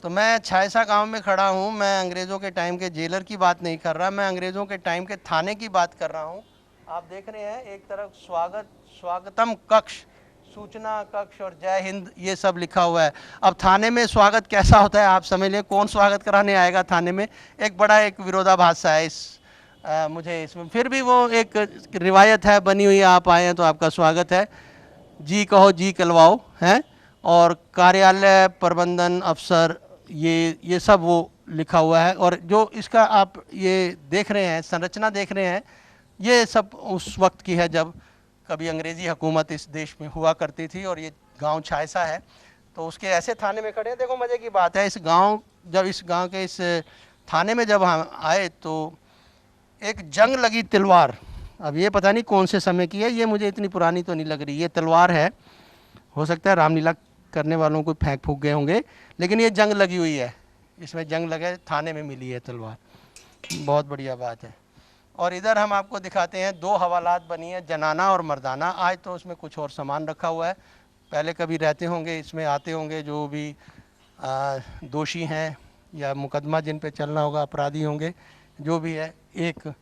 तो मैं छायसा गांव में खड़ा हूं, मैं अंग्रेज़ों के टाइम के जेलर की बात नहीं कर रहा, मैं अंग्रेज़ों के टाइम के थाने की बात कर रहा हूं। आप देख रहे हैं एक तरफ स्वागतम कक्ष, सूचना कक्ष और जय हिंद ये सब लिखा हुआ है। अब थाने में स्वागत कैसा होता है आप समझ लें, कौन स्वागत कराने आएगा थाने में? एक बड़ा एक विरोधाभास सा है मुझे इसमें। फिर भी वो एक रिवायत है बनी हुई, आप आए हैं तो आपका स्वागत है, जी कहो जी कलवाओ हैं। और कार्यालय प्रबंधन अफसर ये सब वो लिखा हुआ है। और जो इसका आप ये देख रहे हैं, संरचना देख रहे हैं, ये सब उस वक्त की है जब कभी अंग्रेज़ी हुकूमत इस देश में हुआ करती थी। और ये गांव छायसा है। तो उसके ऐसे थाने में खड़े हैं। देखो मज़े की बात है, इस गांव के इस थाने में जब हम आए तो एक जंग लगी तलवार, अब ये पता नहीं कौन से समय की है, ये मुझे इतनी पुरानी तो नहीं लग रही, ये तलवार है, हो सकता है रामलीला करने वालों को फेंक फूक गए होंगे, लेकिन ये जंग लगी हुई है, इसमें जंग लगे, थाने में मिली है तलवार, बहुत बढ़िया बात है। और इधर हम आपको दिखाते हैं 2 हवालात बनी है, जनाना और मर्दाना। आज तो उसमें कुछ और सामान रखा हुआ है, पहले कभी रहते होंगे, इसमें आते होंगे जो भी दोषी हैं या मुकदमा जिन पे चलना होगा, अपराधी होंगे, जो भी है। एक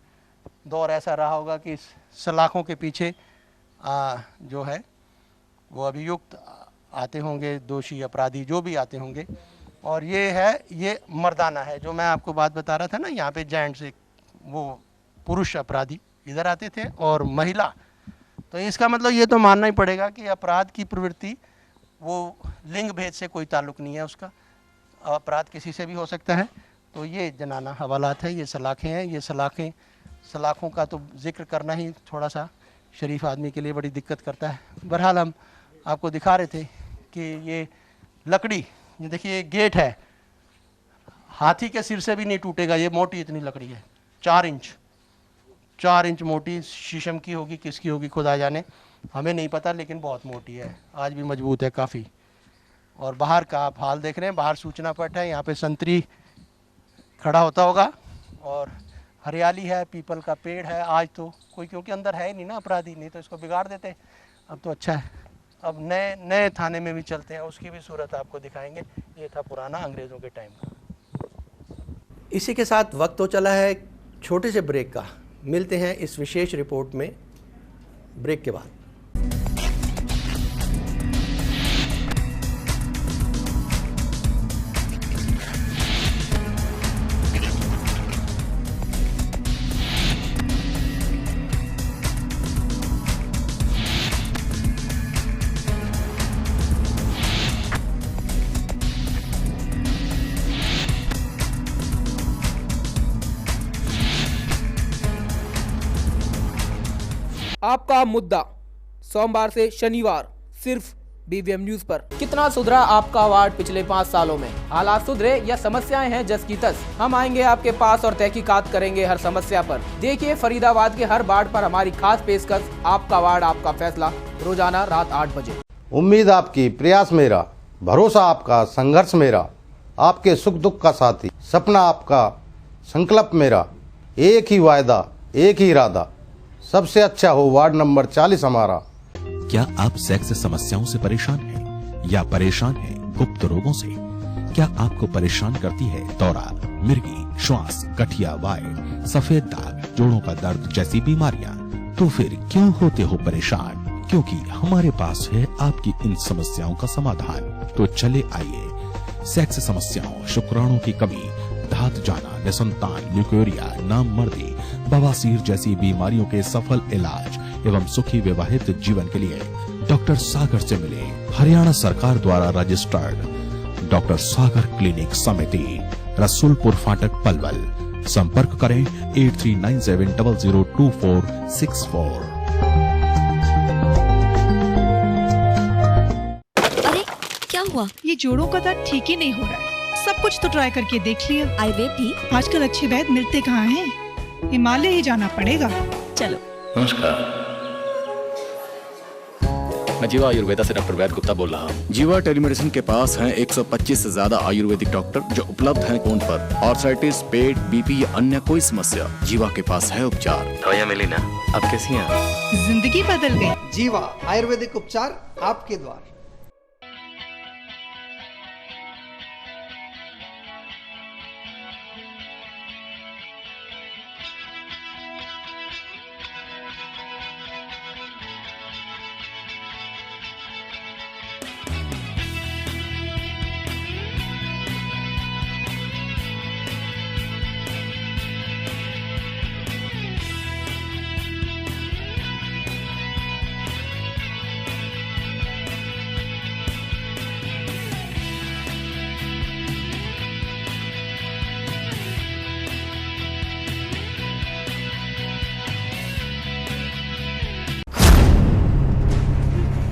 दौर ऐसा रहा होगा कि सलाखों के पीछे जो है वो अभियुक्त आते होंगे, दोषी अपराधी जो भी आते होंगे। और ये मर्दाना है, जो मैं आपको बात बता रहा था ना, यहाँ पे जेंट्स एक वो पुरुष अपराधी इधर आते थे और महिला, तो इसका मतलब ये तो मानना ही पड़ेगा कि अपराध की प्रवृत्ति वो लिंग भेद से कोई ताल्लुक़ नहीं है, उसका अपराध किसी से भी हो सकता है। तो ये जनाना हवालात है, ये सलाखें हैं, ये सलाखों का तो जिक्र करना ही थोड़ा सा शरीफ आदमी के लिए बड़ी दिक्कत करता है। बहरहाल हम आपको दिखा रहे थे कि ये लकड़ी, ये देखिए गेट है, हाथी के सिर से भी नहीं टूटेगा, ये मोटी इतनी लकड़ी है, 4 इंच मोटी, शीशम की होगी, किसकी होगी खुदा जाने, हमें नहीं पता, लेकिन बहुत मोटी है, आज भी मजबूत है काफ़ी। और बाहर का आप हाल देख रहे हैं, बाहर सूचना पट है, यहाँ पे संतरी खड़ा होता होगा और हरियाली है, पीपल का पेड़ है। आज तो कोई क्योंकि अंदर है ही नहीं ना अपराधी, नहीं तो इसको बिगाड़ देते, अब तो अच्छा है। अब नए थाने में भी चलते हैं, उसकी भी सूरत आपको दिखाएंगे। ये था पुराना अंग्रेज़ों के टाइम का। इसी के साथ वक्त तो चला है छोटे से ब्रेक का, मिलते हैं इस विशेष रिपोर्ट में ब्रेक के बाद। आपका मुद्दा सोमवार से शनिवार सिर्फ BVM न्यूज पर। कितना सुधरा आपका वार्ड पिछले 5 सालों में? हालात सुधरे या समस्याएं हैं जस की तस? हम आएंगे आपके पास और तहकीकात करेंगे हर समस्या पर। देखिए फरीदाबाद के हर वार्ड पर हमारी खास पेशकश, आपका वार्ड आपका फैसला, रोजाना रात 8 बजे। उम्मीद आपकी, प्रयास मेरा, भरोसा आपका, संघर्ष मेरा, आपके सुख दुख का साथी, सपना आपका, संकल्प मेरा, एक ही वायदा, एक ही इरादा, सबसे अच्छा हो वार्ड नंबर 40 हमारा। क्या आप सेक्स समस्याओं से परेशान हैं या परेशान हैं गुप्त रोगों से? क्या आपको परेशान करती है दौरा, मिर्गी, श्वास, गठिया वाय, सफेद दाग, जोड़ों का दर्द जैसी बीमारियां? तो फिर क्यों होते हो परेशान? क्योंकि हमारे पास है आपकी इन समस्याओं का समाधान। तो चले आइए, सेक्स समस्याओं, शुक्राणु की कमी, धात जाना, निसंतान, ल्यूकेरिया, नामर्दी, बवासीर जैसी बीमारियों के सफल इलाज एवं सुखी विवाहित जीवन के लिए डॉक्टर सागर से मिले। हरियाणा सरकार द्वारा रजिस्टर्ड डॉक्टर सागर क्लिनिक समिति, रसूलपुर फाटक पलवल। संपर्क करें 8397002464। अरे क्या हुआ? ये जोड़ों का दर्द ठीक ही नहीं हो रहा है। सब कुछ तो ट्राई करके देख लिया, आयुर्वेद भी। आजकल अच्छे वैद्य मिलते कहाँ हैं? हिमालय ही जाना पड़ेगा। चलो। नमस्कार, मैं जीवा आयुर्वेदा से डॉक्टर वैद्य गुप्ता बोल रहा हूँ। जीवा टेलीमेडिसिन के पास हैं 125 से ज्यादा आयुर्वेदिक डॉक्टर जो उपलब्ध हैं फोन पर। आर्थराइटिस, पेट, बीपी या अन्य कोई समस्या, जीवा के पास है उपचार। दवाइयाँ मिली ना? अब कैसी हैं? जिंदगी बदल गई। जीवा आयुर्वेदिक उपचार आपके द्वार।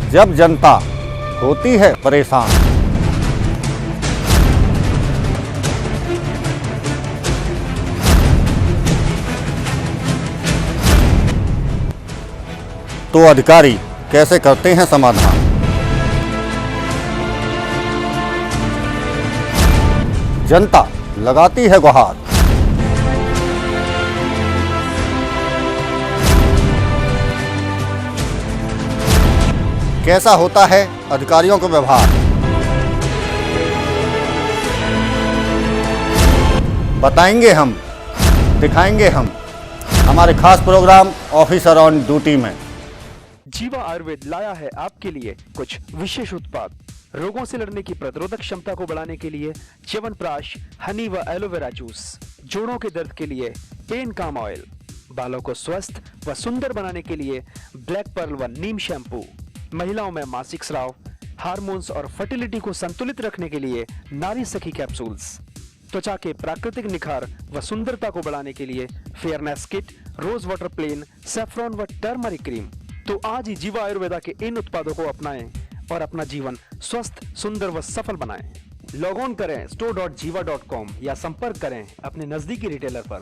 जब जनता होती है परेशान, तो अधिकारी कैसे करते हैं समाधान। जनता लगाती है गुहार। कैसा होता है अधिकारियों का व्यवहार, बताएंगे हम, दिखाएंगे हम हमारे खास प्रोग्राम ऑफिसर ऑन ड्यूटी में। जीवा आयुर्वेद लाया है आपके लिए कुछ विशेष उत्पाद। रोगों से लड़ने की प्रतिरोधक क्षमता को बढ़ाने के लिए च्यवनप्राश, हनी व एलोवेरा जूस, जोड़ों के दर्द के लिए पेन काम ऑयल, बालों को स्वस्थ व सुंदर बनाने के लिए ब्लैक पर्ल व नीम शैम्पू, महिलाओं में मासिक स्राव, हार्मोन्स और फर्टिलिटी को संतुलित रखने के लिए नारी सखी कैप्सूल्स, त्वचा के प्राकृतिक निखार व सुंदरता को बढ़ाने के लिए fairness kit, rose water plain, saffron व टर्मरिक क्रीम। तो आज ही जीवा आयुर्वेदा के इन उत्पादों को अपनाएं और अपना जीवन स्वस्थ, सुंदर व सफल बनाएं। लॉग ऑन करें store.jiva.com या संपर्क करें अपने नजदीकी रिटेलर पर।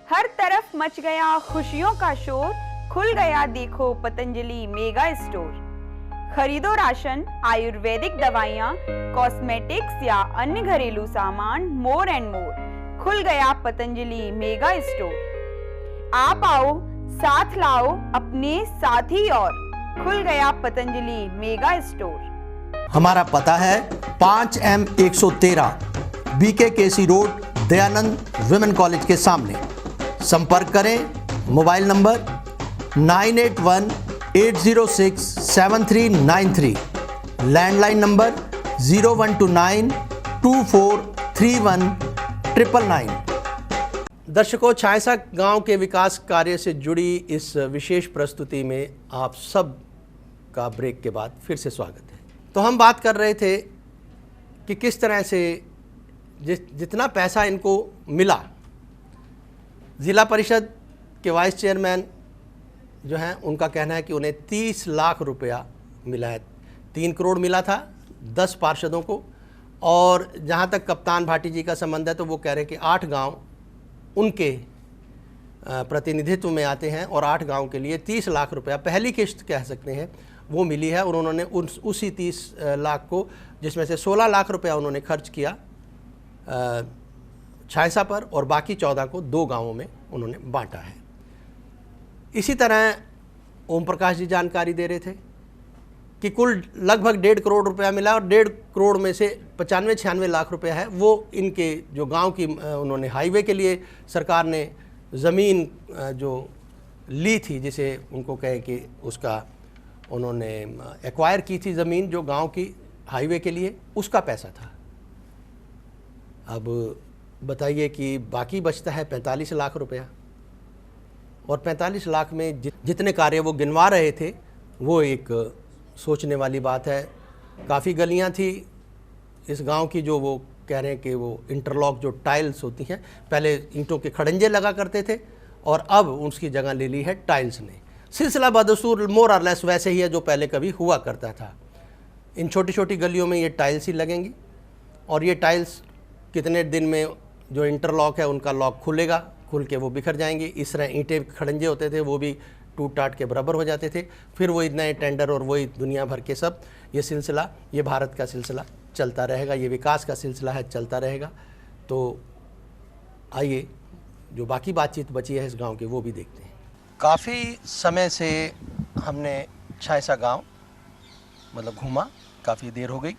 हर तरफ मच गया खुशियों का शोर, खुल गया देखो पतंजलि मेगा स्टोर। खरीदो राशन, आयुर्वेदिक दवाइयाँ, कॉस्मेटिक्स या अन्य घरेलू सामान, मोर एंड मोर। खुल गया पतंजलि मेगा स्टोर। आप आओ, साथ लाओ अपने साथी और खुल गया पतंजलि मेगा स्टोर। हमारा पता है 5M 113 BKKC road, Dayanand women college के सामने। संपर्क करें मोबाइल नंबर 9818067393, लैंडलाइन नंबर 0129243199। दर्शकों, छायसा गांव के विकास कार्य से जुड़ी इस विशेष प्रस्तुति में आप सब का ब्रेक के बाद फिर से स्वागत है। तो हम बात कर रहे थे कि किस तरह से जितना पैसा इनको मिला, ज़िला परिषद के वाइस चेयरमैन जो हैं उनका कहना है कि उन्हें 30 लाख रुपया मिला है। 3 करोड़ मिला था 10 पार्षदों को, और जहाँ तक कप्तान भाटी जी का संबंध है तो वो कह रहे हैं कि 8 गांव उनके प्रतिनिधित्व में आते हैं और 8 गांव के लिए 30 लाख रुपया पहली किश्त कह सकते हैं वो मिली है। और उन्होंने उसी 30 लाख को, जिसमें से 16 लाख रुपया उन्होंने खर्च किया छायसा पर और बाकी 14 को 2 गांवों में उन्होंने बांटा है। इसी तरह ओम प्रकाश जी जानकारी दे रहे थे कि कुल लगभग 1.5 करोड़ रुपया मिला और 1.5 करोड़ में से 95-96 लाख रुपया है वो इनके जो गांव की उन्होंने हाईवे के लिए सरकार ने ज़मीन जो ली थी, जिसे उनको कहें कि उसका उन्होंने एक्वायर की थी ज़मीन जो गांव की हाईवे के लिए, उसका पैसा था। अब बताइए कि बाकी बचता है 45 लाख रुपया, और 45 लाख में जितने कार्य वो गिनवा रहे थे वो एक सोचने वाली बात है। काफ़ी गलियां थी इस गांव की जो वो कह रहे हैं कि वो इंटरलॉक जो टाइल्स होती हैं, पहले ईंटों के खड़ंजे लगा करते थे और अब उसकी जगह ले ली है टाइल्स ने। सिलसिला बदसूर मोर और लेस वैसे ही है जो पहले कभी हुआ करता था। इन छोटी छोटी गलियों में ये टाइल्स ही लगेंगी और ये टाइल्स कितने दिन में जो इंटरलॉक है उनका लॉक खुलेगा, खुल के वो बिखर जाएंगे। इस तरह ईंटें खड़ंजे होते थे वो भी टूट टाट के बराबर हो जाते थे। फिर वही नए टेंडर और वही दुनिया भर के सब, ये सिलसिला, ये भारत का सिलसिला चलता रहेगा, ये विकास का सिलसिला है, चलता रहेगा। तो आइए जो बाकी बातचीत बची है इस गांव के वो भी देखते हैं। काफ़ी समय से हमने छायसा गांव मतलब घूमा, काफ़ी देर हो गई,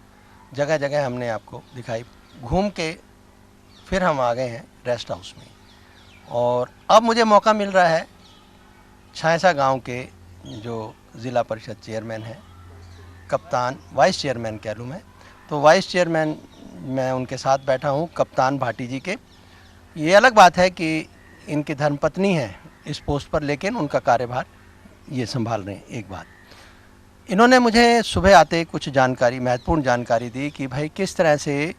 जगह जगह हमने आपको दिखाई। घूम के फिर हम आ गए हैं रेस्ट हाउस में और अब मुझे मौका मिल रहा है छायसा गांव के जो ज़िला परिषद चेयरमैन हैं, कप्तान वाइस चेयरमैन कह लूँ मैं, तो वाइस चेयरमैन मैं उनके साथ बैठा हूँ कप्तान भाटी जी के। ये अलग बात है कि इनकी धर्मपत्नी है इस पोस्ट पर, लेकिन उनका कार्यभार ये संभाल रहे हैं। एक बात इन्होंने मुझे सुबह आते कुछ जानकारी, महत्वपूर्ण जानकारी दी कि भाई किस तरह से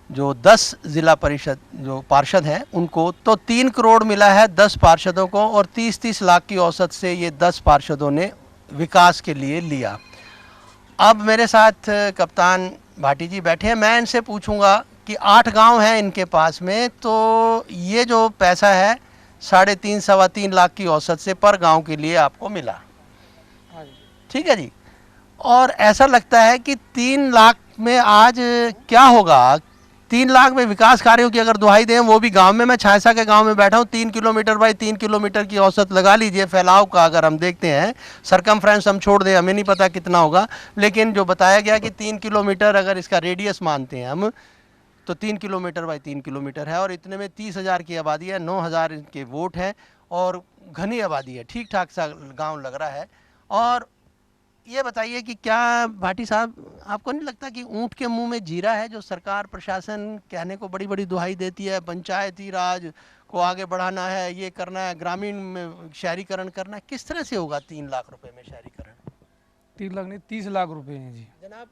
जो 10 ज़िला परिषद जो पार्षद हैं उनको तो 3 करोड़ मिला है 10 पार्षदों को, और 30-30 लाख की औसत से ये 10 पार्षदों ने विकास के लिए लिया। अब मेरे साथ कप्तान भाटी जी बैठे हैं, मैं इनसे पूछूंगा कि 8 गांव हैं इनके पास में, तो ये जो पैसा है 3.5 सवा 3 लाख की औसत से पर गांव के लिए आपको मिला, ठीक है जी। और ऐसा लगता है कि 3 लाख में आज क्या होगा, 3 लाख में विकास कार्यों की अगर दुहाई दें, वो भी गांव में, मैं छायसा के गांव में बैठा हूँ, 3 किलोमीटर बाई 3 किलोमीटर की औसत लगा लीजिए फैलाव का। अगर हम देखते हैं सरकमफ्रेंस हम छोड़ दें, हमें नहीं पता कितना होगा, लेकिन जो बताया गया कि 3 किलोमीटर अगर इसका रेडियस मानते हैं हम, तो 3 किलोमीटर बाई 3 किलोमीटर है। और इतने में 30,000 की आबादी है, 9,000 इनके वोट हैं और घनी आबादी है, ठीक ठाक सा गाँव लग रहा है। और ये बताइए कि क्या भाटी साहब, आपको नहीं लगता कि ऊंट के मुंह में जीरा है, जो सरकार प्रशासन कहने को बड़ी बड़ी दुहाई देती है, पंचायती राज को आगे बढ़ाना है, ये करना है, ग्रामीण में शहरीकरण करना है, किस तरह से होगा 3 लाख रुपए में शहरीकरण? 3 लाख नहीं, 30 लाख रुपए हैं जी। जनाब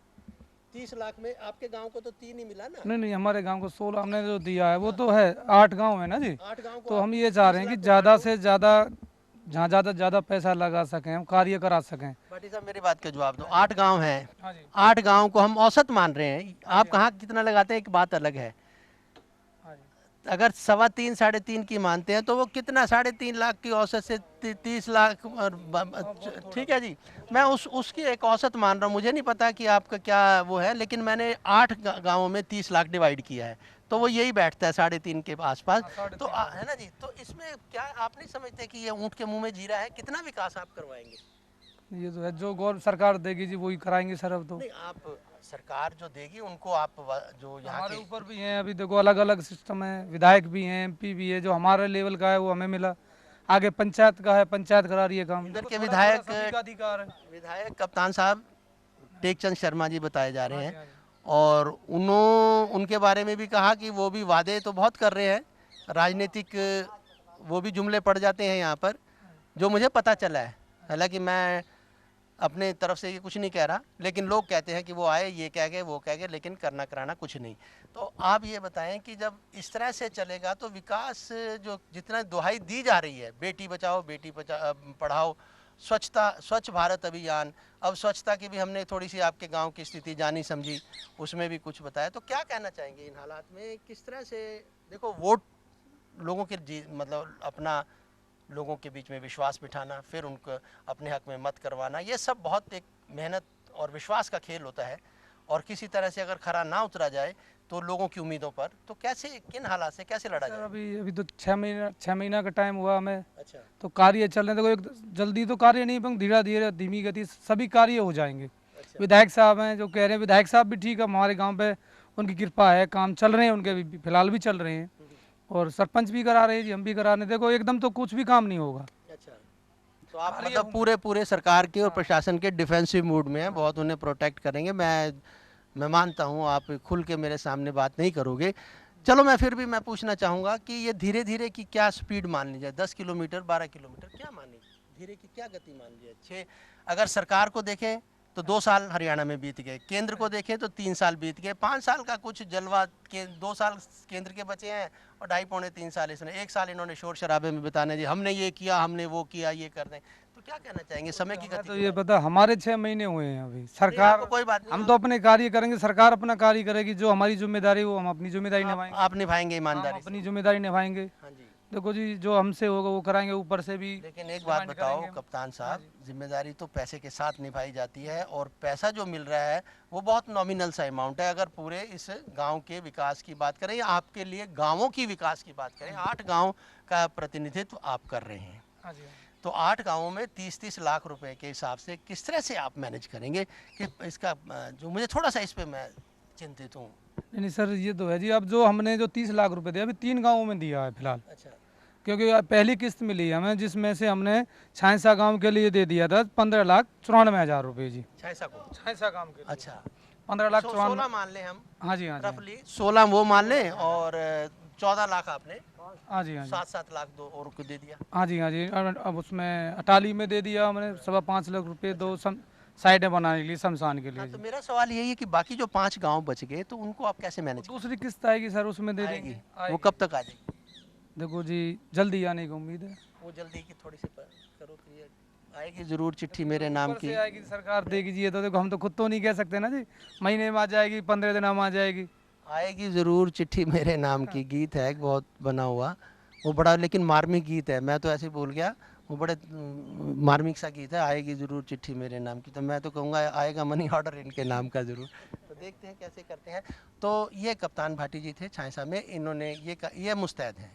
30 लाख में आपके गांव को तो 3 ही मिला ना? नहीं, हमारे गांव को 16 हमने जो दिया है वो तो है, 8 गांव है ना जी। 8 गांव को तो हम ये चाह रहे हैं कि ज़्यादा से ज़्यादा, जहाँ ज़्यादा से ज़्यादा पैसा लगा सकें, हम कार्य करा सकें। भाटी साहब मेरी बात का जवाब दो। 8 गांव हैं, 8 गांव को हम औसत मान रहे हैं, आप कहाँ कितना लगाते हैं एक बात अलग है। अगर 3.25 साढ़े 3 की मानते हैं तो वो कितना, 3.5 लाख की औसत से 30 लाख, ठीक है जी। मैं उसकी एक औसत मान रहा हूँ, मुझे नहीं पता कि आपका क्या वो है, लेकिन मैंने 8 गाँवों में 30 लाख डिवाइड किया है, तो वो यही बैठता है 3.5 के आसपास। तो है ना जी। तो इसमें क्या आप नहीं समझते कि ये ऊँट के मुँह में जीरा है? कितना विकास आप करवाएंगे? ये तो है, जो गौर सरकार देगी जी वही कराएंगे सर। अब तो नहीं, आप सरकार जो देगी उनको आप जो यहाँ हमारे के ऊपर भी हैं, अभी देखो अलग अलग सिस्टम है, विधायक भी हैं, MP भी है, जो हमारे लेवल का है वो हमें मिला, आगे पंचायत का है, पंचायत करा रही है काम। इधर के विधायक का अधिकार है। विधायक कप्तान साहब टेकचंद शर्मा जी बताए जा रहे हैं, और उनके बारे में भी कहा कि वो भी वादे तो बहुत कर रहे हैं, राजनीतिक वो भी जुमले पड़ जाते हैं यहाँ पर, जो मुझे पता चला है। हालांकि मैं अपने तरफ से ये कुछ नहीं कह रहा, लेकिन लोग कहते हैं कि वो आए, ये कह गए, वो कह गए, लेकिन करना कराना कुछ नहीं। तो आप ये बताएं कि जब इस तरह से चलेगा तो विकास जो जितना दुहाई दी जा रही है, बेटी बचाओ बेटी पढ़ाओ, स्वच्छता, स्वच्छ भारत अभियान, अब स्वच्छता की भी हमने थोड़ी सी आपके गांव की स्थिति जानी समझी, उसमें भी कुछ बताया, तो क्या कहना चाहेंगे इन हालात में? किस तरह से देखो, वोट लोगों के मतलब अपना लोगों के बीच में विश्वास बिठाना, फिर उनको अपने हक में मत करवाना, ये सब बहुत एक मेहनत और विश्वास का खेल होता है। और किसी तरह से अगर खरा ना उतरा जाए तो लोगों की उम्मीदों पर, तो कैसे, किन हालात से कैसे लड़ा जाए? अभी तो 6 महीना का टाइम हुआ हमें। अच्छा। तो कार्य चल रहे हैं, देखो एक जल्दी तो कार्य नहीं, पर धीरे धीरे धीमी गति सभी कार्य हो जाएंगे। अच्छा। विधायक साहब हैं जो कह रहे हैं, विधायक साहब भी ठीक है, हमारे गाँव पे उनकी कृपा है, काम चल रहे हैं उनके भी, फिलहाल भी चल रहे हैं, और सरपंच भी करा रहे हैं जी, हम भी करा रहे हैं। देखो एकदम तो कुछ भी काम नहीं होगा। अच्छा, तो आप मतलब पूरे सरकार के और प्रशासन के डिफेंसिव मूड में हैं, बहुत उन्हें प्रोटेक्ट करेंगे। मैं मानता हूं आप खुल के मेरे सामने बात नहीं करोगे। चलो मैं फिर भी मैं पूछना चाहूँगा कि ये धीरे धीरे की क्या स्पीड मान ली जाए, 10 किलोमीटर 12 किलोमीटर क्या मानी, धीरे की क्या गति मान ली जाए? अगर सरकार को देखें तो 2 साल हरियाणा में बीत गए, केंद्र को देखें तो 3 साल बीत गए, 5 साल का कुछ जलवा के 2 साल केंद्र के बचे हैं और 2.5-3 साल इसने, 1 साल इन्होंने शोर शराबे में बिताने, जी हमने ये किया, हमने वो किया, ये कर दें। तो क्या कहना चाहेंगे समय की गति? तो ये पता, हमारे 6 महीने हुए हैं अभी, सरकार कोई बात नहीं, हम तो अपने कार्य करेंगे, सरकार अपना कार्य करेगी, जो हमारी जिम्मेदारी वो हम अपनी जिम्मेदारी निभाएंगे। आप निभाएंगे ईमानदारी, अपनी जिम्मेदारी निभाएंगे। देखो जी, जो हमसे होगा वो कराएंगे, ऊपर से भी। लेकिन एक बात बताओ कप्तान साहब, जिम्मेदारी तो पैसे के साथ निभाई जाती है, और पैसा जो मिल रहा है वो बहुत नॉमिनल सा अमाउंट है। अगर पूरे इस गांव के विकास की बात करें या आपके लिए गांवों की विकास की बात करें, 8 गांव का प्रतिनिधित्व आप कर रहे हैं, तो 8 गांवों में 30-30 लाख रुपए के हिसाब से किस तरह से आप मैनेज करेंगे कि इसका, जो मुझे थोड़ा सा इस पर मैं चिंतित हूँ। नहीं सर, ये तो है जी। अब जो हमने जो 30 लाख रुपए दिया, अभी 3 गाँवों में दिया है फिलहाल। अच्छा। क्योंकि पहली किस्त मिली हमें, जिसमें से हमने छायसा गांव के लिए दे दिया था 15,94,000 रुपए जी। छायसा गांव के लिए। अच्छा, 15,94,000 16 मान लें हम। हाँ जी, हाँ रफली 16 वो मान लें, और 14 लाख आपने, हाँ जी, हाँ जी, 7-7 लाख दो और को दे दिया। हाँ जी, हाँ जी। अब उसमें अटाली में दे दिया हमने 5.25 लाख रुपए, 2 साइडें बनाने के लिए, शमशान के लिए। तो मेरा सवाल यही है कि बाकी जो 5 गांव बच गए तो उनको आप कैसे मैनेज? दूसरी किस्त आएगी सर, उसमें दे देंगे। वो कब तक आ जाएगी? देखो जी, जल्दी आने की उम्मीद है। वो जल्दी की थोड़ी सी करो कि आएगी जरूर चिट्ठी मेरे नाम ऊपर की। से आएगी सरकार देगी जी, ये तो देखो हम तो खुद तो नहीं कह सकते ना जी, महीने में आ जाएगी, 15 दिन में आ जाएगी। आएगी जरूर चिट्ठी मेरे नाम की, गीत है बहुत बना हुआ, वो बड़ा लेकिन मार्मिक गीत है, मैं तो ऐसे बोल गया, वो बड़े मार्मिक सा गीत है, आएगी जरूर चिट्ठी मेरे नाम की। तो मैं तो कहूँगा आएगा मनी ऑर्डर इनके नाम का जरूर। तो देखते हैं कैसे करते हैं। तो ये कप्तान भाटी जी थे छायसा में, इन्होंने ये मुस्तैद हैं,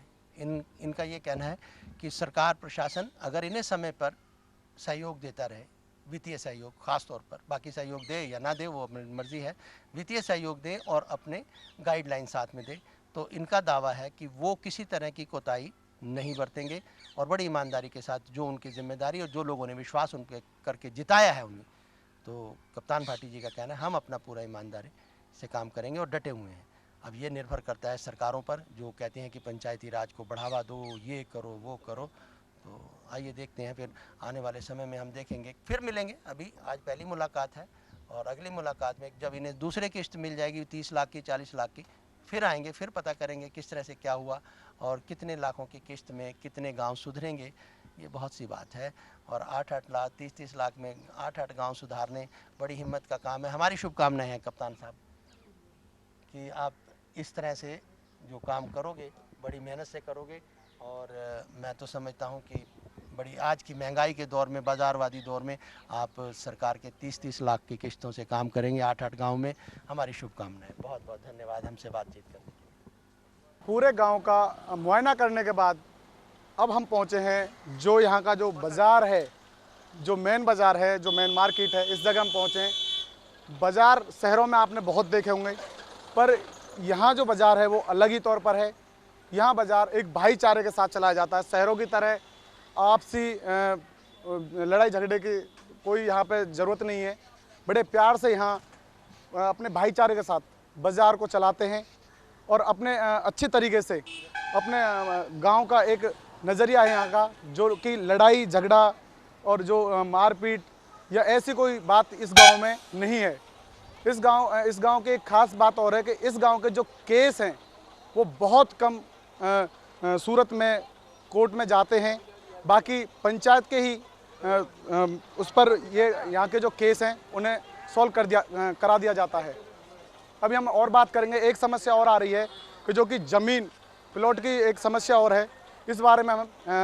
इनका ये कहना है कि सरकार प्रशासन अगर इन्हें समय पर सहयोग देता रहे, वित्तीय सहयोग खास तौर पर, बाकी सहयोग दे या ना दे वो अपनी मर्जी है, वित्तीय सहयोग दे और अपने गाइडलाइन साथ में दे, तो इनका दावा है कि वो किसी तरह की कोताही नहीं बरतेंगे और बड़ी ईमानदारी के साथ जो उनकी जिम्मेदारी और जो लोगों ने विश्वास उन पर करके जिताया है उन्हें, तो कप्तान भाटी जी का कहना है हम अपना पूरा ईमानदारी से काम करेंगे और डटे हुए हैं। अब ये निर्भर करता है सरकारों पर जो कहते हैं कि पंचायती राज को बढ़ावा दो, ये करो वो करो। तो आइए देखते हैं, फिर आने वाले समय में हम देखेंगे, फिर मिलेंगे। अभी आज पहली मुलाकात है और अगली मुलाकात में जब इन्हें दूसरे किस्त मिल जाएगी 30 लाख की 40 लाख की, फिर आएंगे, फिर पता करेंगे किस तरह से क्या हुआ और कितने लाखों की किस्त में कितने गांव सुधरेंगे। ये बहुत सी बात है और 8-8 लाख 30-30 लाख में 8-8 गांव सुधारने बड़ी हिम्मत का काम है। हमारी शुभकामनाएं हैं कप्तान साहब कि आप इस तरह से जो काम करोगे बड़ी मेहनत से करोगे और मैं तो समझता हूँ कि बड़ी आज की महंगाई के दौर में, बाज़ारवादी दौर में आप सरकार के 30-30 लाख की किस्तों से काम करेंगे 8-8 गांव में। हमारी शुभकामनाएं। बहुत बहुत धन्यवाद हमसे बातचीत करने के लिए। पूरे गांव का मुआयना करने के बाद अब हम पहुंचे हैं जो यहाँ का जो बाज़ार है, जो मेन बाज़ार है, जो मेन मार्केट है, इस जगह हम पहुँचे हैं। बाज़ार शहरों में आपने बहुत देखे होंगे, पर यहाँ जो बाज़ार है वो अलग ही तौर पर है। यहाँ बाज़ार एक भाईचारे के साथ चलाया जाता है। शहरों की तरह आपसी लड़ाई झगड़े की कोई यहाँ पे ज़रूरत नहीं है। बड़े प्यार से यहाँ अपने भाईचारे के साथ बाज़ार को चलाते हैं और अपने अच्छे तरीके से अपने गांव का एक नज़रिया है यहाँ का, जो कि लड़ाई झगड़ा और जो मारपीट या ऐसी कोई बात इस गांव में नहीं है। इस गांव की एक ख़ास बात और है कि इस गांव के जो केस हैं वो बहुत कम सूरत में कोर्ट में जाते हैं। बाकी पंचायत के ही उस पर ये यहाँ के जो केस हैं उन्हें सॉल्व करा दिया जाता है। अभी हम और बात करेंगे। एक समस्या और आ रही है कि जो कि ज़मीन प्लॉट की एक समस्या और है, इस बारे में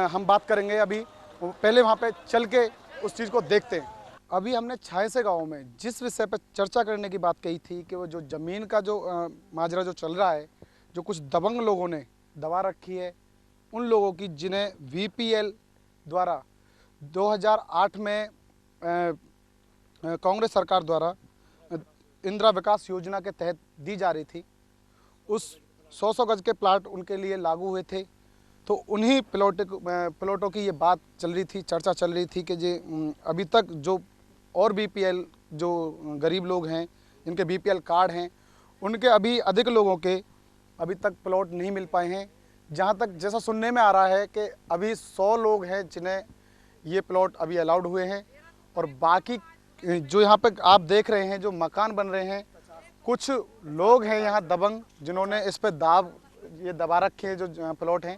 हम बात करेंगे। अभी पहले वहाँ पे चल के उस चीज़ को देखते हैं। अभी हमने छायसे गांव में जिस विषय पर चर्चा करने की बात कही थी कि वो जो ज़मीन का जो माजरा जो चल रहा है, जो कुछ दबंग लोगों ने दबा रखी है, उन लोगों की जिन्हें VPL द्वारा 2008 में कांग्रेस सरकार द्वारा इंदिरा विकास योजना के तहत दी जा रही थी, उस 100 गज के प्लाट उनके लिए लागू हुए थे। तो उन्हीं प्लॉटों की ये बात चल रही थी, चर्चा चल रही थी कि जे अभी तक जो और BPL जो गरीब लोग हैं जिनके BPL कार्ड हैं, उनके अभी अधिक लोगों के अभी तक प्लॉट नहीं मिल पाए हैं। जहाँ तक जैसा सुनने में आ रहा है कि अभी 100 लोग हैं जिन्हें ये प्लॉट अभी अलाउड हुए हैं और बाकी जो यहाँ पे आप देख रहे हैं जो मकान बन रहे हैं, कुछ लोग हैं यहाँ दबंग जिन्होंने इस पर दबा रखे हैं जो प्लॉट हैं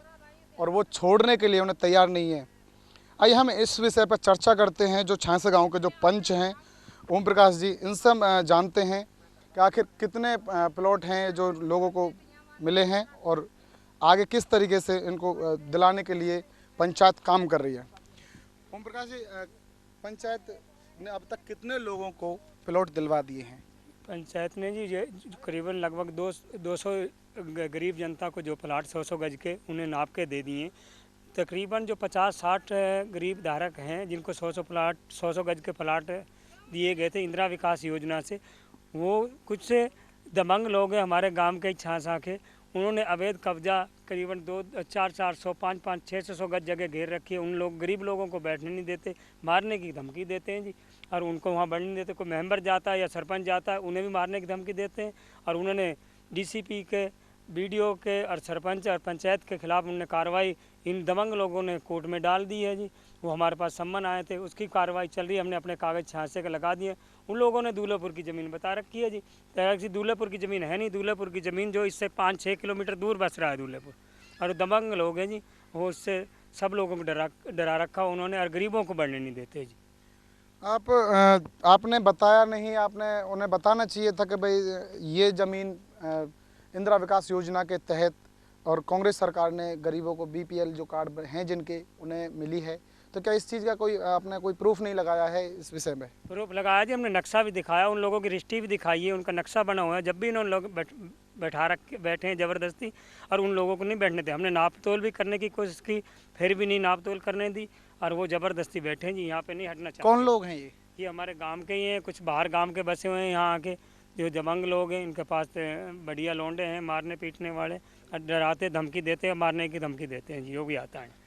और वो छोड़ने के लिए उन्हें तैयार नहीं है। आइए हम इस विषय पर चर्चा करते हैं। जो छायसे गांव के जो पंच हैं ओम प्रकाश जी, इनसे हम जानते हैं कि आखिर कितने प्लॉट हैं जो लोगों को मिले हैं और आगे किस तरीके से इनको दिलाने के लिए पंचायत काम कर रही है। ओम प्रकाश जी, पंचायत ने अब तक कितने लोगों को प्लॉट दिलवा दिए हैं? पंचायत ने जी करीबन लगभग 200 गरीब जनता को जो प्लाट 100 गज के उन्हें नाप के दे दिए। तकरीबन जो 50-60 गरीब धारक हैं जिनको 100 गज के प्लाट दिए गए थे इंदिरा विकास योजना से, वो कुछ से दबंग लोग हैं हमारे गांव के छासा के, उन्होंने अवैध कब्जा करीबन 400, 500, 600 गज जगह घेर रखी है। उन लोग गरीब लोगों को बैठने नहीं देते, मारने की धमकी देते हैं जी, और उनको वहाँ बढ़ने नहीं देते। कोई मेंबर जाता है या सरपंच जाता है उन्हें भी मारने की धमकी देते हैं। और उन्होंने DCP के, BDO के और सरपंच और पंचायत के खिलाफ उन्होंने कार्रवाई इन दबंग लोगों ने कोर्ट में डाल दी है जी। वो हमारे पास सम्मन आए थे, उसकी कार्रवाई चल रही है। हमने अपने कागज़ छांसे के लगा दिए। उन लोगों ने दूल्हेपुर की ज़मीन बता रखी है जी, तैयार दूल्हेपुर की ज़मीन है नहीं। दूल्हेपुर की ज़मीन जो इससे 5-6 किलोमीटर दूर बस रहा है दूल्हेपुर, और दबंग लोग हैं जी, वो उससे सब लोगों को डरा रखा उन्होंने, और गरीबों को बढ़ने नहीं देते जी। आपने बताया नहीं, आपने उन्हें बताना चाहिए था कि भाई ये ज़मीन इंदिरा विकास योजना के तहत और कांग्रेस सरकार ने गरीबों को बीपीएल जो कार्ड हैं जिनके उन्हें मिली है, तो क्या इस चीज़ का कोई आपने कोई प्रूफ नहीं लगाया है इस विषय में? प्रूफ लगाया जी, हमने नक्शा भी दिखाया, उन लोगों की रिश्ती भी दिखाई है, उनका नक्शा बना हुआ है। जब भी इन्होंने लोग बैठे हैं ज़बरदस्ती और उन लोगों को नहीं बैठने थे। हमने नाप तोल भी करने की कोशिश की, फिर भी नहीं नाप तोल करने दी और वो ज़बरदस्ती बैठे हैं जी, यहाँ पे नहीं हटना चाहते। कौन लोग हैं ये हमारे गांव के ही हैं, कुछ बाहर गांव के बसे हुए हैं यहाँ आके, जो दबंग लोग हैं, इनके पास बढ़िया लौंडे हैं मारने पीटने वाले, डराते धमकी देते हैं, मारने की धमकी देते हैं जी, वो भी आता है।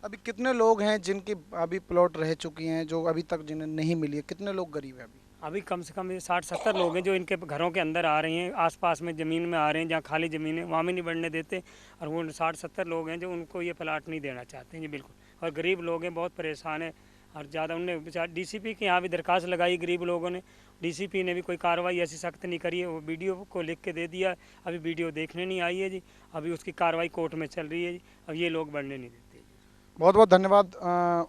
अभी कितने लोग हैं जिनकी अभी प्लॉट रह चुकी हैं जो अभी तक जिन्हें नहीं मिली है? कितने लोग गरीब हैं अभी कम से कम 60-70 लोग हैं जो इनके घरों के अंदर आ रहे हैं, आसपास में ज़मीन में आ रहे हैं, जहाँ खाली ज़मीन है वहाँ भी नहीं बढ़ने देते, और वो 60-70 लोग हैं जो उनको ये प्लाट नहीं देना चाहते हैं जी बिल्कुल। और गरीब लोग हैं, बहुत परेशान हैं, और ज़्यादा उनने डीसीपी के यहाँ भी दरखास्त लगाई गरीब लोगों ने, डीसीपी ने भी कोई कार्रवाई ऐसी सख्त नहीं करी है। वो वीडियो को लिख के दे दिया, अभी वीडियो देखने नहीं आई है जी, अभी उसकी कार्रवाई कोर्ट में चल रही है जी, अब ये लोग बढ़ने नहीं देते। बहुत बहुत धन्यवाद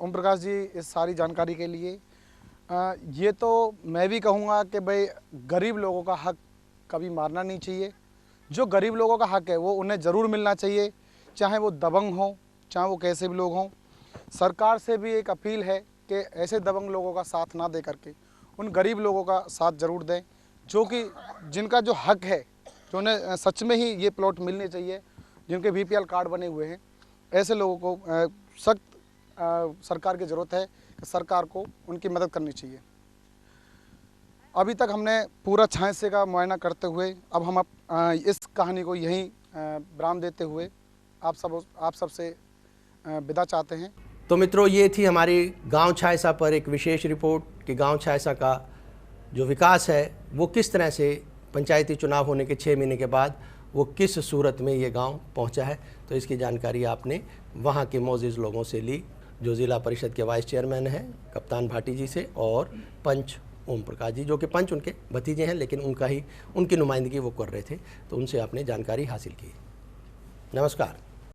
ओम प्रकाश जी इस सारी जानकारी के लिए। ये तो मैं भी कहूँगा कि भाई गरीब लोगों का हक कभी मारना नहीं चाहिए। जो गरीब लोगों का हक है वो उन्हें ज़रूर मिलना चाहिए, चाहे वो दबंग हों, चाहे वो कैसे भी लोग हों। सरकार से भी एक अपील है कि ऐसे दबंग लोगों का साथ ना दे करके उन गरीब लोगों का साथ ज़रूर दें, जो कि जिनका जो हक है, जो उन्हें सच में ही ये प्लॉट मिलने चाहिए, जिनके बीपीएल कार्ड बने हुए हैं, ऐसे लोगों को सख्त सरकार की ज़रूरत है कि सरकार को उनकी मदद करनी चाहिए। अभी तक हमने पूरा 6 हिस्से का मुआयना करते हुए अब हम इस कहानी को यहीं विराम देते हुए आप सबसे विदा चाहते हैं। तो मित्रों, ये थी हमारी गांव छायसा पर एक विशेष रिपोर्ट कि गांव छायसा का जो विकास है वो किस तरह से पंचायती चुनाव होने के 6 महीने के बाद वो किस सूरत में ये गांव पहुंचा है। तो इसकी जानकारी आपने वहां के मौजूद लोगों से ली, जो ज़िला परिषद के वाइस चेयरमैन हैं कप्तान भाटी जी से, और पंच ओम प्रकाश जी, जो कि पंच उनके भतीजे हैं लेकिन उनकी नुमाइंदगी वो कर रहे थे, तो उनसे आपने जानकारी हासिल की। नमस्कार।